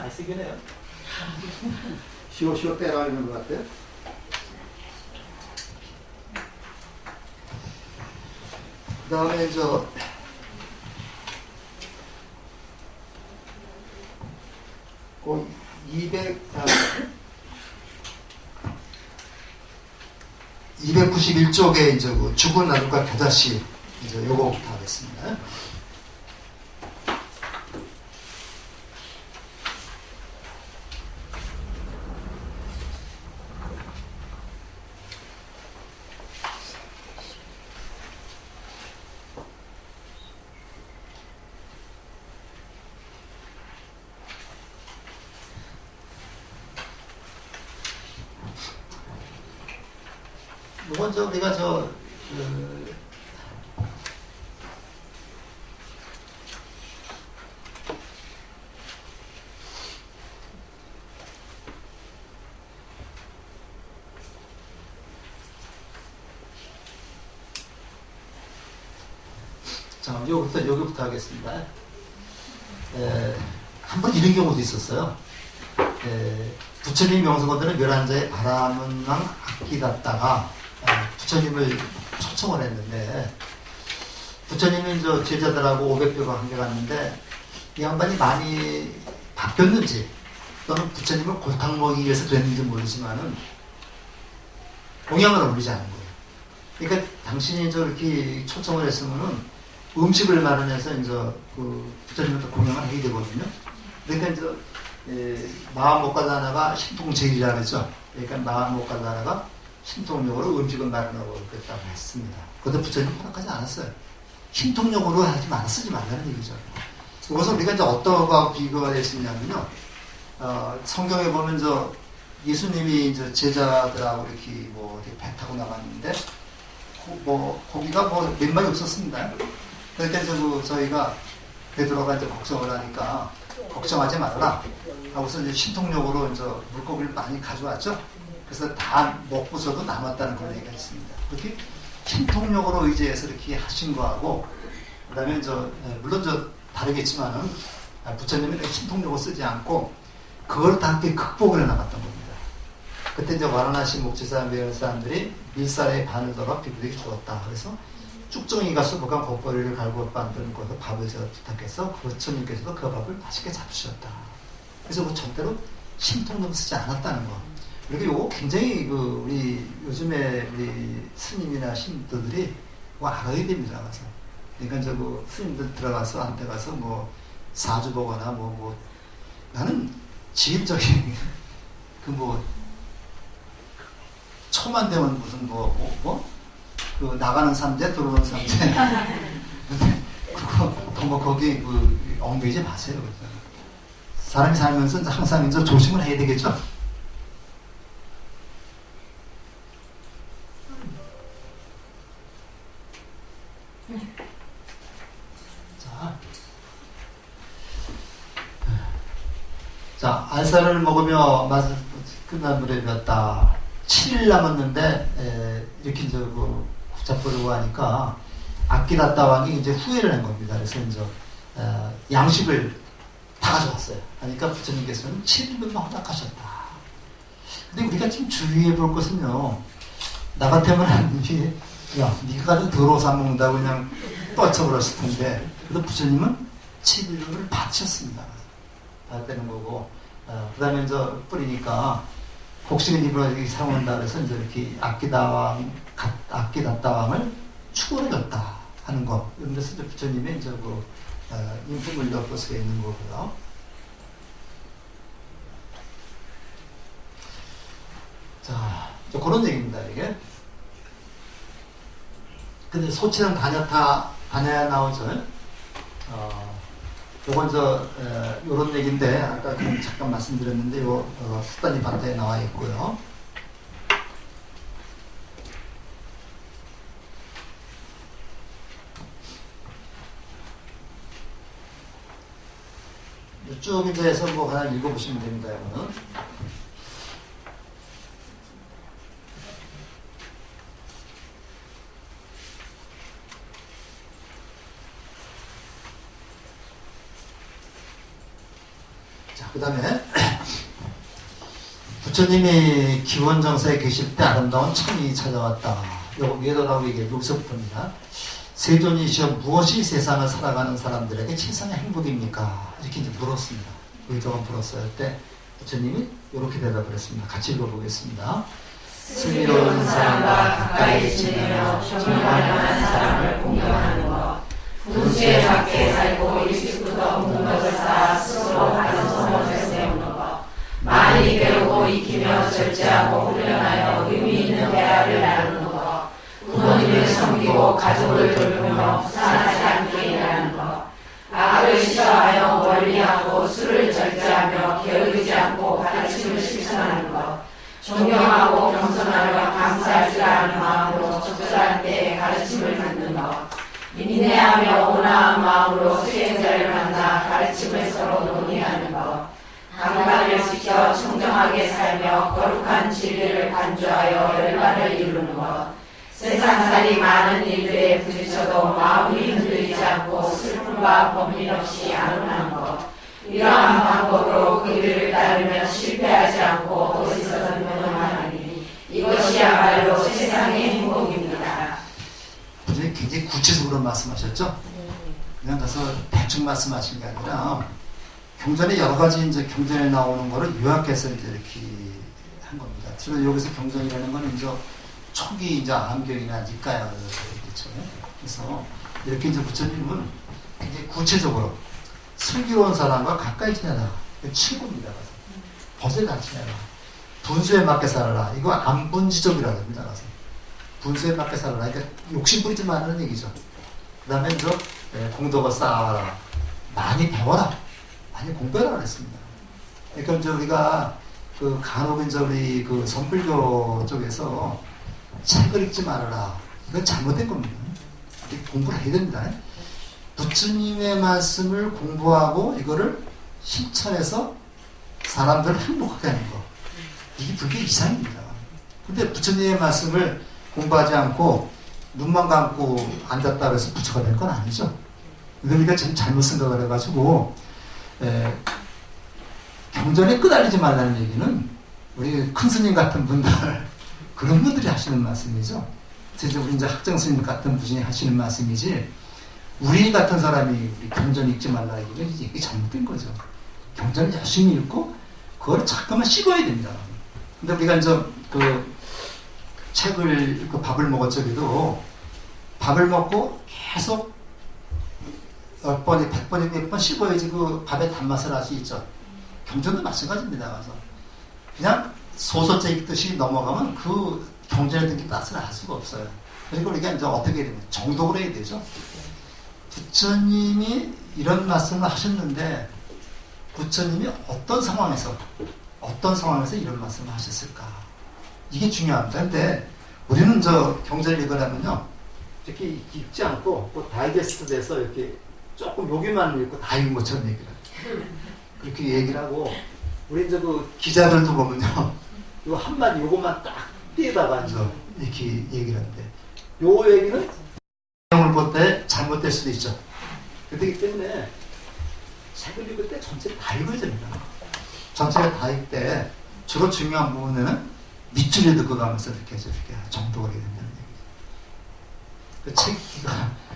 많이 쓰긴 해요. 시오 때라 이런 것 같아요. 그 다음에 291쪽에 이제 그 죽은 나무가 겨자씨 이제 요거부터 하겠습니다. 먼저 우리가 자, 여기부터 하겠습니다. 한번 이런 경우도 있었어요. 부처님 명성어들은 11자의 바라문왕 아끼다다가 부처님을 초청을 했는데, 부처님은 제자들하고 500배가 함께 갔는데, 이 양반이 많이 바뀌었는지, 또는 부처님을 골탕 먹이기 위해서 그랬는지 모르지만은, 공양을 올리지 않은 거예요. 그러니까 당신이 저렇게 초청을 했으면은, 음식을 마련해서 그 부처님한테 공양을 하게 되거든요. 그러니까 마하모카다나가 신통제일이라고 했죠. 그러니까 마하모카다나가 신통력으로 음식을 마련하고 그랬다고 했습니다. 그런데 부처님 허락하지 않았어요. 신통력으로 하지 쓰지 말라는 얘기죠. 이것은 우리가 어떤 거하고 비교가 될 수 있냐면요. 성경에 보면 예수님이 제자들하고 이렇게 배 타고 나갔는데, 고기가 몇 마리 없었습니다. 그러니까 저희가 베드로가 걱정을 하니까, 걱정하지 말라 하고서 신통력으로 물고기를 많이 가져왔죠. 그래서 다 먹고서도 남았다는 그런 얘기가 있습니다. 그렇게 신통력으로 의지해서 이렇게 하신 거하고, 그 다음에 물론 다르겠지만은, 부처님은 신통력을 쓰지 않고, 그걸 다 함께 극복을 해나갔던 겁니다. 그때 와라나시 목지사 매월 사람들이 밀살의 반을 덜어 비브에게 주었다. 그래서 쭉정이가 수북한 겉벌이를 갈고 만드는 것을 밥을 부탁해서 부처님께서도 그 밥을 맛있게 잡수셨다. 그래서 절대로 신통력 쓰지 않았다는 거. 그리고 이거 굉장히 우리 요즘에 우리 스님이나 신도들이 알아야 됩니다. 가서. 그러니까 스님들 들어가서 한테 가서 사주 보거나 나는 지금적인 초만 되면 무슨 나가는 삼재 들어오는 삼재 그거 거기 엉매지 마세요. 사람이 살면서 항상 조심을 해야 되겠죠. 자, 알쌀을 먹으며 맛을 끝난 물에 비었다. 7일 남았는데 이렇게 붙잡으려고 하니까 아끼다따 왕이 이제 후회를 한 겁니다. 그래서 양식을 다 가져왔어요. 하니까 부처님께서는 7일분만 허락하셨다. 근데 우리가 지금 주의해 볼 것은요, 나 같으면 야, 니가 가지고 더러워서 안 먹는다고 그냥 뻗쳐버렸을 텐데, 그래도 부처님은 7일분을 바치셨습니다. 받았다는 거고, 그 다음에 뿌리니까 곡식을 입으로 사용한다 그래서 이렇게 아끼다따 왕을 축원해 줬다 하는 거. 이런 데서 부처님의 인품을 엿볼 수가 있는 거고요. 자, 그런 얘기입니다, 이게. 근데 소치는 다녀야 나오죠. 요건 요런 얘기인데, 아까 잠깐 말씀드렸는데, 수단이 반대에 나와 있고요. 쭉 이제 해서 하나 읽어보시면 됩니다, 이거는. 그 다음에 부처님이 기원정사에 계실 때 아름다운 천이 찾아왔다. 외도라고 얘기해 여기서부터입니다. 세존이시여 무엇이 세상을 살아가는 사람들에게 최상의 행복입니까? 이렇게 이제 물었습니다. 외도가 물었을 때 부처님이 이렇게 대답을 했습니다. 같이 읽어보겠습니다. 슬기로운 사람과 가까이 지내며 존경할 사람을 공경하는 것, 분수에 밖에 살고 일찍부터 공덕을 쌓아 스스로 바른 소원을 세우는 것, 많이 배우고 익히며 절제하고 훈련하여 의미 있는 대화를 나누는 것, 부모님을 섬기고 가족을 돌보며 부산하지 않게 일하는 것, 악을 싫어하여 멀리하고 술을 절제하며 게으르지 않고 가르침을 실천하는 것, 존경하고 겸손하며 감사할 줄 아는 마음으로 적절한 때에 가르침을 듣는 것, 인내하며 온화한 마음으로 수행자를 만나 가르침을 서로 논의하는 것, 강단을 지켜 청정하게 살며 거룩한 진리를 간주하여 열반을 이루는 것, 세상살이 많은 일들에 부딪혀도 마음이 흔들리지 않고 슬픔과 범민 없이 안온한 것, 이러한 방법으로 그 길을 따르면 실패하지 않고 어디서든 변화하니 이것이야말로 세상의 행복입니다. 굉장히 구체적으로 말씀하셨죠? 그냥 가서 대충 말씀하신 게 아니라 경전에 여러 가지 이제 경전에 나오는 거를 요약해서 이제 이렇게 한 겁니다. 주로 여기서 경전이라는 건 이제 초기 이제 암경이나 니까야를 그랬죠. 그래서 이렇게 이제 부처님은 굉장히 구체적으로 슬기로운 사람과 가까이 지내라. 친구입니다. 벗을 다 지내라. 분수에 맞게 살아라. 이거 안분지적이라고 합니다. 분수에 맞게 살아라. 그러니까 욕심 부리지 말라는 얘기죠. 그 다음에 저 공덕을 쌓아라. 많이 배워라. 많이 공부해라 그랬습니다. 그러니까 이제 우리가 그 간혹 이제 우리 그 선불교 쪽에서 책을 읽지 말아라. 이건 잘못된 겁니다. 공부를 해야 됩니다. 부처님의 말씀을 공부하고 이거를 실천해서 사람들을 행복하게 하는 거. 이게 불교 이상입니다. 근데 부처님의 말씀을 공부하지 않고 눈만 감고 앉았다 그래서 부처가 될 건 아니죠. 그러니까 지금 잘못 생각을 해가지고 경전에 끄달리지 말라는 얘기는 우리 큰 스님 같은 분들 그런 분들이 하시는 말씀이죠. 진짜 우리 이제 학정 스님 같은 분이 하시는 말씀이지 우리 같은 사람이 경전 읽지 말라 이게 잘못된 거죠. 경전을 열심히 읽고 그걸 잠깐만 씹어야 됩니다. 근데 우리가 이제 그 책을 그 밥을 먹었저기도 밥을 먹고 계속 10번에 100번에 몇 번 씹어야지 그 밥의 단맛을 알 수 있죠. 경전도 마찬가지입니다. 그래서 그냥 소설책 읽듯이 넘어가면 그 경전에 든 게 맛을 알 수가 없어요. 그리고 우리가 이제 어떻게 해야 됩니까? 정독을 해야 되죠. 부처님이 이런 말씀을 하셨는데 부처님이 어떤 상황에서 이런 말씀을 하셨을까? 이게 중요합니다. 근데 우리는 저 경전을 읽으려면요 이렇게 읽지 않고 또 다이제스트 돼서 이렇게 조금 여기만 읽고 다 읽은 것처럼 얘기를 해요. 그렇게 얘기를 하고 우리 이제 그 기자들도 보면요 요 한마디 요것만 딱 띄에다가 이렇게 얘기를 하는데 요 얘기는 내용을 볼 때 잘못될 수도 있죠. 그렇기 때문에 책을 읽을 때 전체를 다 읽어야 됩니다. 전체를 다 읽을 때 주로 중요한 부분에는 밑줄에 듣고 가면서 이렇게 정독을 하게 된다는 얘기죠. 그 책이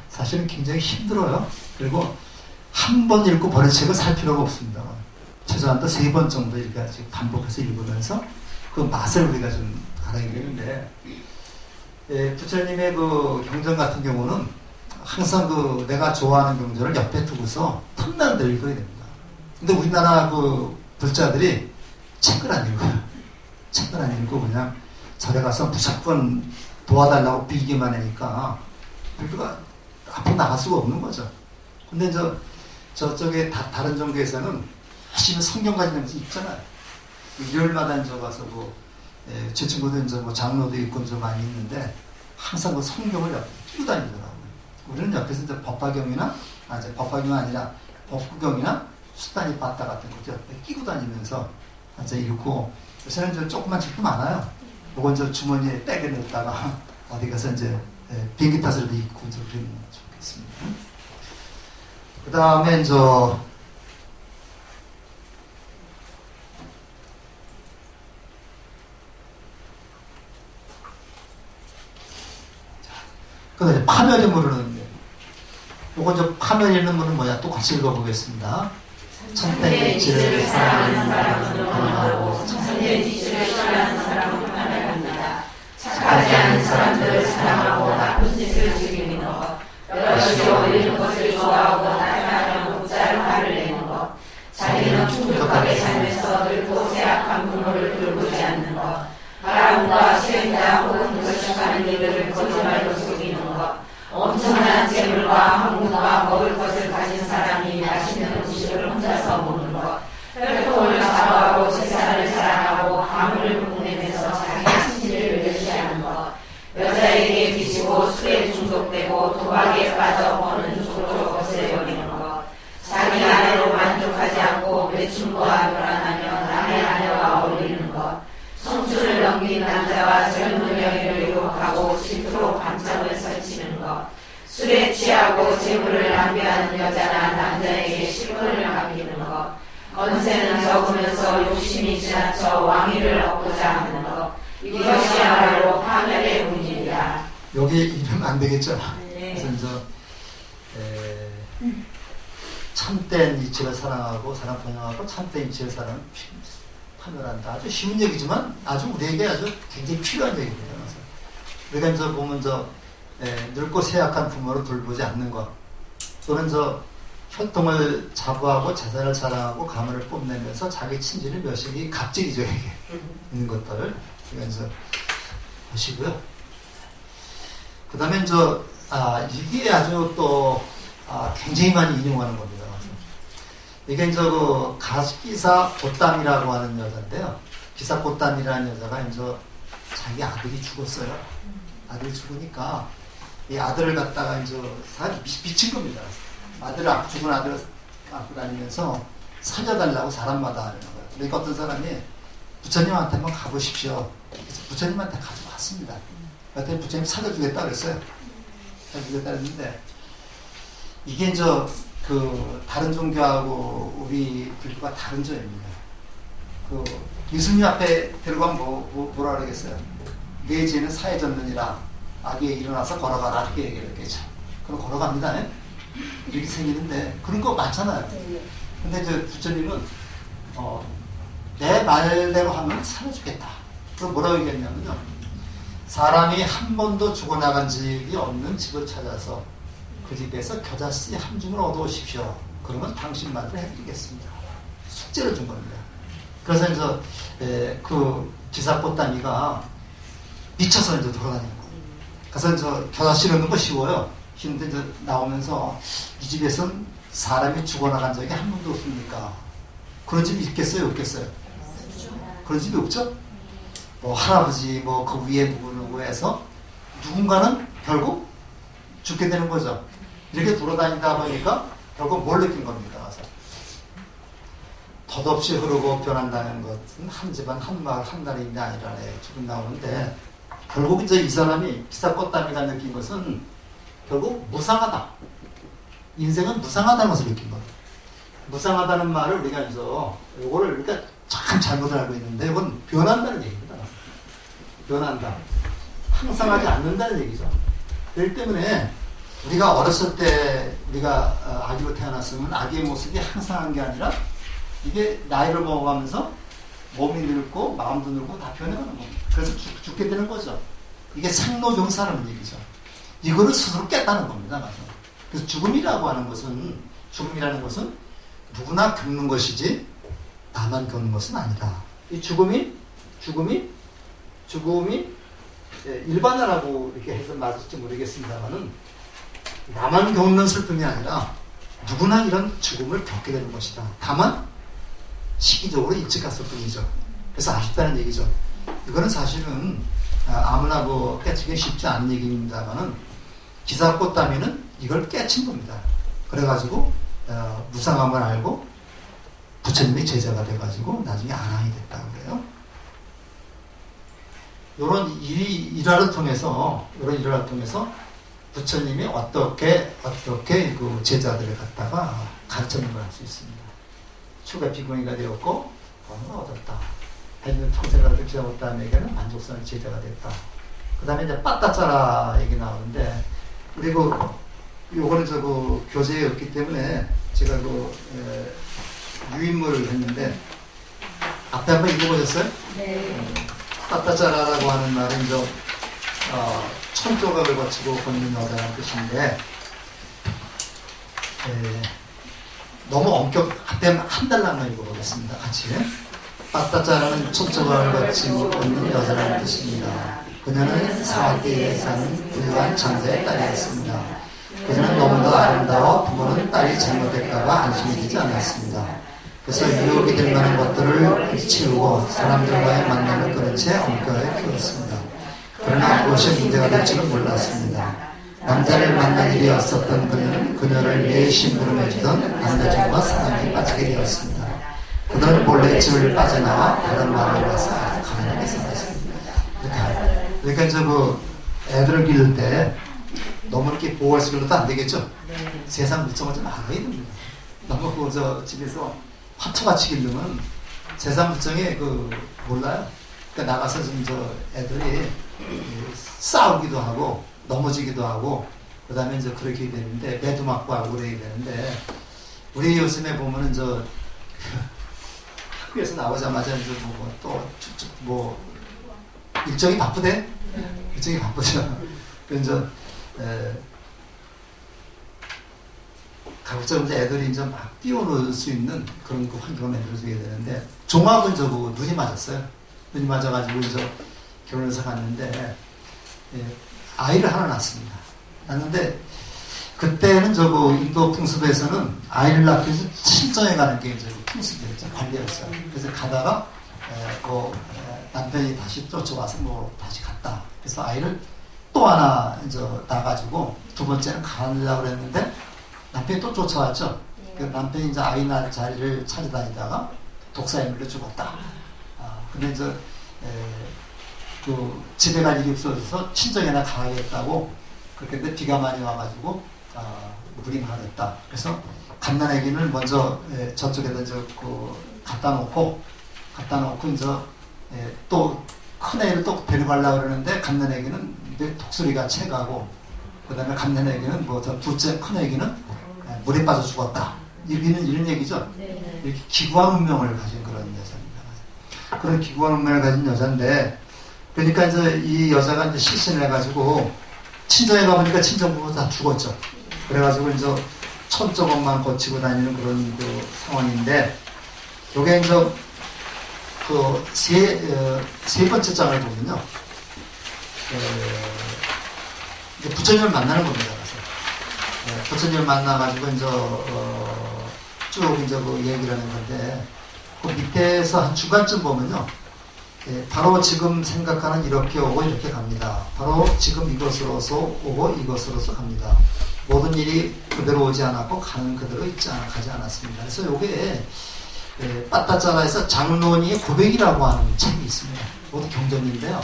사실은 굉장히 힘들어요. 그리고 한 번 읽고 버릴 책을 살 필요가 없습니다. 최소한도 3번 정도 이렇게 반복해서 읽으면서 그 맛을 우리가 좀 알아야 되는데 부처님의 그 경전 같은 경우는 항상 그 내가 좋아하는 경전을 옆에 두고서 틈나는 대로 읽어야 됩니다. 근데 우리나라 그 불자들이 책을 안 읽어요. 책을 안 읽고 그냥 절에 가서 무조건 도와달라고 빌기만 하니까 불교가 앞으로 나갈 수가 없는 거죠. 근데 저쪽에 다른 종교에서는 열심히 성경 가지면서 읽잖아요. 일요일마다 이제 가서 제 친구들 이제 장로도 있고 좀 많이 있는데 항상 그 성경을 옆에 끼고 다니더라고요. 우리는 옆에서 이제 법화경이나 법화경 아니라 법구경이나 수단이 바다 같은 거 옆에 끼고 다니면서 이제 읽고 요새는 이제 조그만 책도 많아요. 요건 저 주머니에 백에 넣다가 어디 가서 이제 비행기 타서도 읽고 이제 그러면 좋겠습니다. 그 다음에 그다음에 파멸이 모르는 게. 요거 저 파멸이 있는 분은 뭐야? 또 같이 읽어보겠습니다. 참된 이치를 사랑하는 사람은 원하고 참된 이치를 싫어하는 사람은 파멸합니다. 착하지 않은 사람들을 사랑하고 나쁜 짓을 즐기는 것, 여럿이 어울리는 것을 좋아하고 나타나면 목자를 화를 내는 것, 자기는 풍족하게 살면서 늙고 쇠약한 부모를 돌보지 않는 것, 바람과 수행자 혹은 거짓하는 이들을 거짓말로 속이는 것, 엄청난 재물과 항구와 먹을 것을 가진 사람이 맛있는 음식을 혼자서 먹는 것, 혈통을 자부하고 재산을 자랑하고 가문을 뽐내면서 자기의 신지를 멸시하는 것, 여자에게 비치고 술에 중독되고 도박에 빠져 버는 족족 없애버리는 것, 자기 아내로 만족하지 않고 매춘과 놀아나며 남의 아내와 어울리는 것, 청춘을 넘긴 남자와 젊은 여인을 유혹하고 질투로 반짝을 설치는 것, 술에 취하고 재물을 낭비하는 여자나 남자에게 실권을 맡기는 것, 권세는 적으면서 욕심이 지나쳐 왕위를 얻고자 하는 것, 이것이야말로 파멸의 문제이다. 여기 이러면 안 되겠죠. 네. 그래서 이제 참된 이치를 사랑하고 사랑 번영하고 참된 이치를 사랑 파멸한다. 아주 쉬운 얘기지만 아주 우리에게 아주 굉장히 필요한 얘기입니다. 그래서 우리가 이제 보면 늙고 쇠약한 부모를 돌보지 않는 것, 또는 혈통을 자부하고 재산을 자랑하고 가문을 뽐내면서 자기 친지를 멸시하기 갑질이죠. 이게 있는 것들을 우리가 이제 보시고요. 그 다음에 이게 아주 또 굉장히 많이 인용하는 겁니다. 이게 그 가기사 곧담이라고 하는 여자인데요. 기사 곧담이라는 여자가 자기 아들이 죽었어요. 아들이 죽으니까 이 아들을 갖다가 사람 미친 겁니다. 죽은 아들을 갖고 다니면서 살려달라고 사람마다 하는 거예요. 그러니까 어떤 사람이 부처님한테 한번 가보십시오. 그래서 부처님한테 가져갔습니다. 그랬더니 부처님 살려주겠다 그랬어요. 살려주겠다 그랬는데 이게 다른 종교하고 우리 불교가 다른 점입니다. 예수님 앞에 데려가면 뭐라 그러겠어요? 내 죄는 사해졌느니라 악에 일어나서 걸어가라 이렇게 얘기를 했겠죠. 그럼 걸어갑니다. 이렇게 생기는데 그런 거 많잖아요. 근데 부처님은 내 말대로 하면 살려주겠다. 그럼 뭐라고 얘기했냐면요. 사람이 한 번도 죽어나간 적이 없는 집을 찾아서 그 집에서 겨자씨 한 줌을 얻어오십시오. 그러면 당신만을 해드리겠습니다. 숙제를 준 겁니다. 그래서 그 기사꽃다미가 미쳐서 돌아다니는 거예요. 그래서 겨자씨 넣는 거 쉬워요. 근데 나오면서 이 집에서는 사람이 죽어나간 적이 한 번도 없습니까? 그런 집이 있겠어요? 없겠어요? 그런 집이 없죠? 할아버지 그 위에 누구 해서 누군가는 결국 죽게 되는 거죠. 이렇게 돌아다니다 보니까 결국 뭘 느낀 겁니까? 덧없이 흐르고 변한다는 것은 한 집안 한 마을 한 날이 아니라네 지금 나오는데 결국 이 사람이 기사꽃다미가 느낀 것은 결국 무상하다. 인생은 무상하다는 것을 느낀 겁니다. 무상하다는 말을 우리가 이거를 우리가 참 잘못 알고 있는데 이건 변한다는 얘기입니다. 변한다. 항상 하지 않는다는 얘기죠. 그렇기 때문에 우리가 어렸을 때 우리가 아기로 태어났으면 아기의 모습이 항상한 게 아니라 이게 나이를 먹어가면서 몸이 늙고 마음도 늙고 다 변해가는 겁니다. 그래서 죽게 되는 거죠. 이게 생로병사라는 얘기죠. 이거를 스스로 깼다는 겁니다. 맞아. 그래서 죽음이라는 것은 누구나 겪는 것이지 나만 겪는 것은 아니다. 이 죽음이 일반화라고 이렇게 해서 맞을지 모르겠습니다만은 나만 겪는 슬픔이 아니라 누구나 이런 죽음을 겪게 되는 것이다. 다만 시기적으로 일찍 갔을 뿐이죠. 그래서 아쉽다는 얘기죠. 이거는 사실은 아무나 깨치기 쉽지 않은 얘기입니다만은 기사꽃다미는 이걸 깨친 겁니다. 그래가지고 무상함을 알고 부처님의 제자가 돼가지고 나중에 아랑이 됐다고 그래요. 이런 일화를 통해서 부처님이 어떻게 그 제자들을 갖다가 가르쳤는 걸 알 수 있습니다. 추가 비공이가 되었고 권을 얻었다. 했는 평생을 기사꽃다미에게는 만족스러운 제자가 됐다. 그 다음에 이제 빠따짜라 얘기 나오는데 그리고 요거는 교재였기 때문에 제가 유인물을 했는데 앞에 한번 읽어보셨어요? 네. 빠따짜라라고 하는 말은 천조각을 거치고 걷는 여자라는 뜻인데 너무 앞에 한 달락만 읽어보겠습니다. 같이. 빠따짜라는 천조각을 거치고 걷는 여자라는 뜻입니다. 그녀는 사와띠에 사는 부유한 장자의 딸이었습니다. 그녀는 너무도 아름다워 부모는 딸이 잘못될까봐 안심이 되지 않았습니다. 그래서 유혹이 될 만한 것들을 치우고 사람들과의 만남을 끊은 채 엄격하게 키웠습니다. 그러나 그것이 문제가 될 줄은 몰랐습니다. 남자를 만날 일이 없었던 그녀는 그녀를 매일 심부름해주던 남자친구와 사랑에 빠지게 되었습니다. 그들은 몰래 집을 빠져나와 다른 마을에 가서 아주 가난하게 살았습니다. 그러니까 애들을 기를 때 너무 이렇게 보호해서 길러도 안 되겠죠? 네. 세상 물정을 좀 알아야 됩니다. 너무 집에서 화초같이 기르면 세상 물정에 몰라요. 그러니까 나가서 애들이 싸우기도 하고 넘어지기도 하고 그 다음에 그렇게 되는데 매도 맞고 하고 그래야 되는데 우리 요즘에 보면은 학교에서 나오자마자 일정이 바쁘대? 일정이 바쁘죠. 그래서 가급적 애들이 막 뛰어놀 수 있는 그런 환경을 만들어줘야 되는데 종합은 눈이 맞았어요. 눈이 맞아가지고 결혼해서 갔는데 아이를 하나 낳았습니다. 낳았는데 그때는 인도 풍습에서는 아이를 낳기 위해서 친정에 가는 게 풍습이었죠. 관리였어요. 그래서 가다가 남편이 다시 쫓아와서 다시 갔다. 그래서 아이를 또 하나 낳아가지고 두 번째는 가려고 그랬는데 남편이 또 쫓아왔죠. 그 남편이 아이 낳을 자리를 찾아다니다가 독사에 물려 죽었다. 근데 집에 갈 일이 없어져서 친정에나 가야겠다고 그렇게 했는데 비가 많이 와가지고 물이 많았다. 그래서 갓난아기를 먼저 저쪽에다 갖다 놓고 또 큰애를 또 데려가려고 그러는데 갓난아기는 독수리가 채가고 그 다음에 갓난아기는 둘째 큰애기는 물에 빠져 죽었다. 이런 얘기죠. 네. 이렇게 기구한 운명을 가진 그런 여자입니다. 그런 기구한 운명을 가진 여자인데 그러니까 이 여자가 실신을 해가지고 친정에 가보니까 친정 부모 다 죽었죠. 그래가지고 천조각만 거치고 다니는 그런 상황인데 요게 세 번째 장을 보면요. 부처님을 만나는 겁니다. 그래서 부처님을 만나가지고 쭉 얘기를 하는 건데 그 밑에서 한 중간쯤 보면요. 바로 지금 생각하는 이렇게 오고 이렇게 갑니다. 바로 지금 이것으로서 오고 이것으로서 갑니다. 모든 일이 그대로 오지 않았고 가는 그대로 가지 않았습니다. 그래서 요게 빠따짜라에서 장론이의 고백이라고 하는 책이 있습니다. 모두 경전인데요.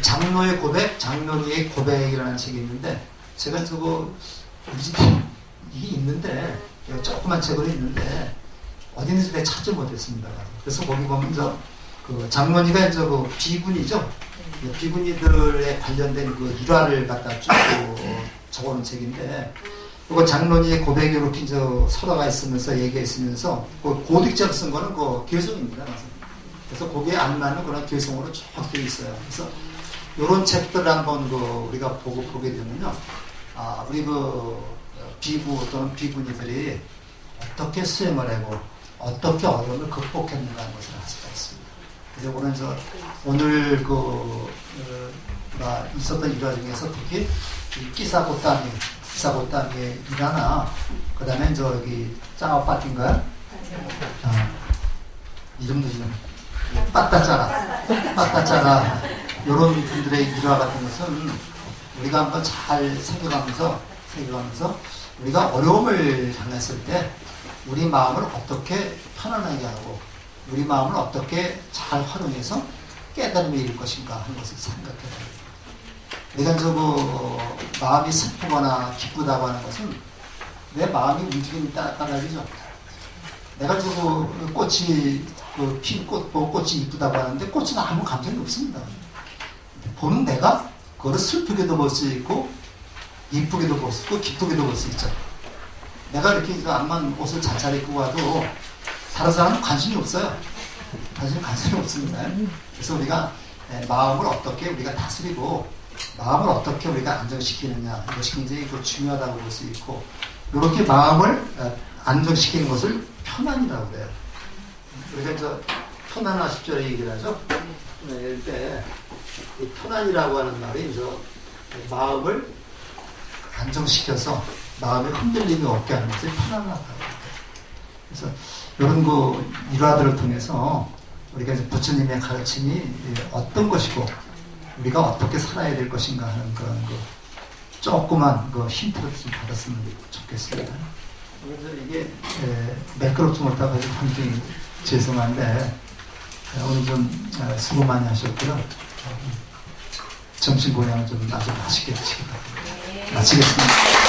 장로의 고백, 장론이의 고백이라는 책이 있는데 제가 우리 집에 이게 있는데 조그만 책으로 있는데 어디 있는지 내가 찾지 못했습니다. 그래서 거기 보면 장론이가 비구니죠. 비구니들에 관련된 일화를 갖다 쭉 적어놓은 책인데 이거 장론이의 고백이 이렇게 서다가 있으면서 얘기했으면서 고딕자로 쓴 거는 교송입니다. 그래서 거기에 안 맞는 그런 교송으로 쭉 되어 있어요. 그래서 이런 책들을 한번 우리가 보게 되면요, 우리 비구 또는 비구니들이 어떻게 수행을 하고 어떻게 어려움을 극복했는가 하는 것을 알 수가 있습니다. 그래서 오늘 있었던 일화 중에서 특히 끼사고땀의 일화나 그 다음에 짱아빠인가요? 이름도 지금 빠따짜라 이런 분들의 일화 같은 것은 우리가 한번 잘 생각하면서 우리가 어려움을 당했을 때 우리 마음을 어떻게 편안하게 하고 우리 마음을 어떻게 잘 활용해서 깨달음에 이를 것인가 하는 것을 생각해야 됩니다. 내가 마음이 슬프거나 기쁘다고 하는 것은 내 마음이 움직임이 따라가죠. 내가 꽃이 핀 꽃이 이쁘다고 하는데 꽃은 아무 감정이 없습니다. 보는 내가 그거를 슬프게도 볼 수 있고 이쁘게도 볼 수 있고 기쁘게도 볼 수 있죠. 내가 이렇게 암만 옷을 잘 차려입고 와도 다른 사람은 관심이 없어요. 관심이 없습니다. 그래서 우리가 마음을 어떻게 우리가 다스리고 마음을 어떻게 우리가 안정시키느냐, 이것이 굉장히 중요하다고 볼 수 있고, 이렇게 마음을 안정시키는 것을 편안이라고 그래요. 우리가 편안한 10절에 얘기를 하죠. 이럴 때 이 편안이라고 하는 말이 마음을 안정시켜서 마음에 흔들림이 없게 하는 것이 편안하다고 해요. 그래서 이런 일화들을 통해서 우리가 부처님의 가르침이 어떤 것이고 우리가 어떻게 살아야 될 것인가 하는 그런 조그만 힌트를 좀 받았으면 좋겠습니다. 그래서 이게 매끄럽지 못하고 굉장히 죄송한데 오늘 좀 수고 많이 하셨고요. 점심 고향을 좀 아주 맛있게 드시기 바랍니다. 마치겠습니다.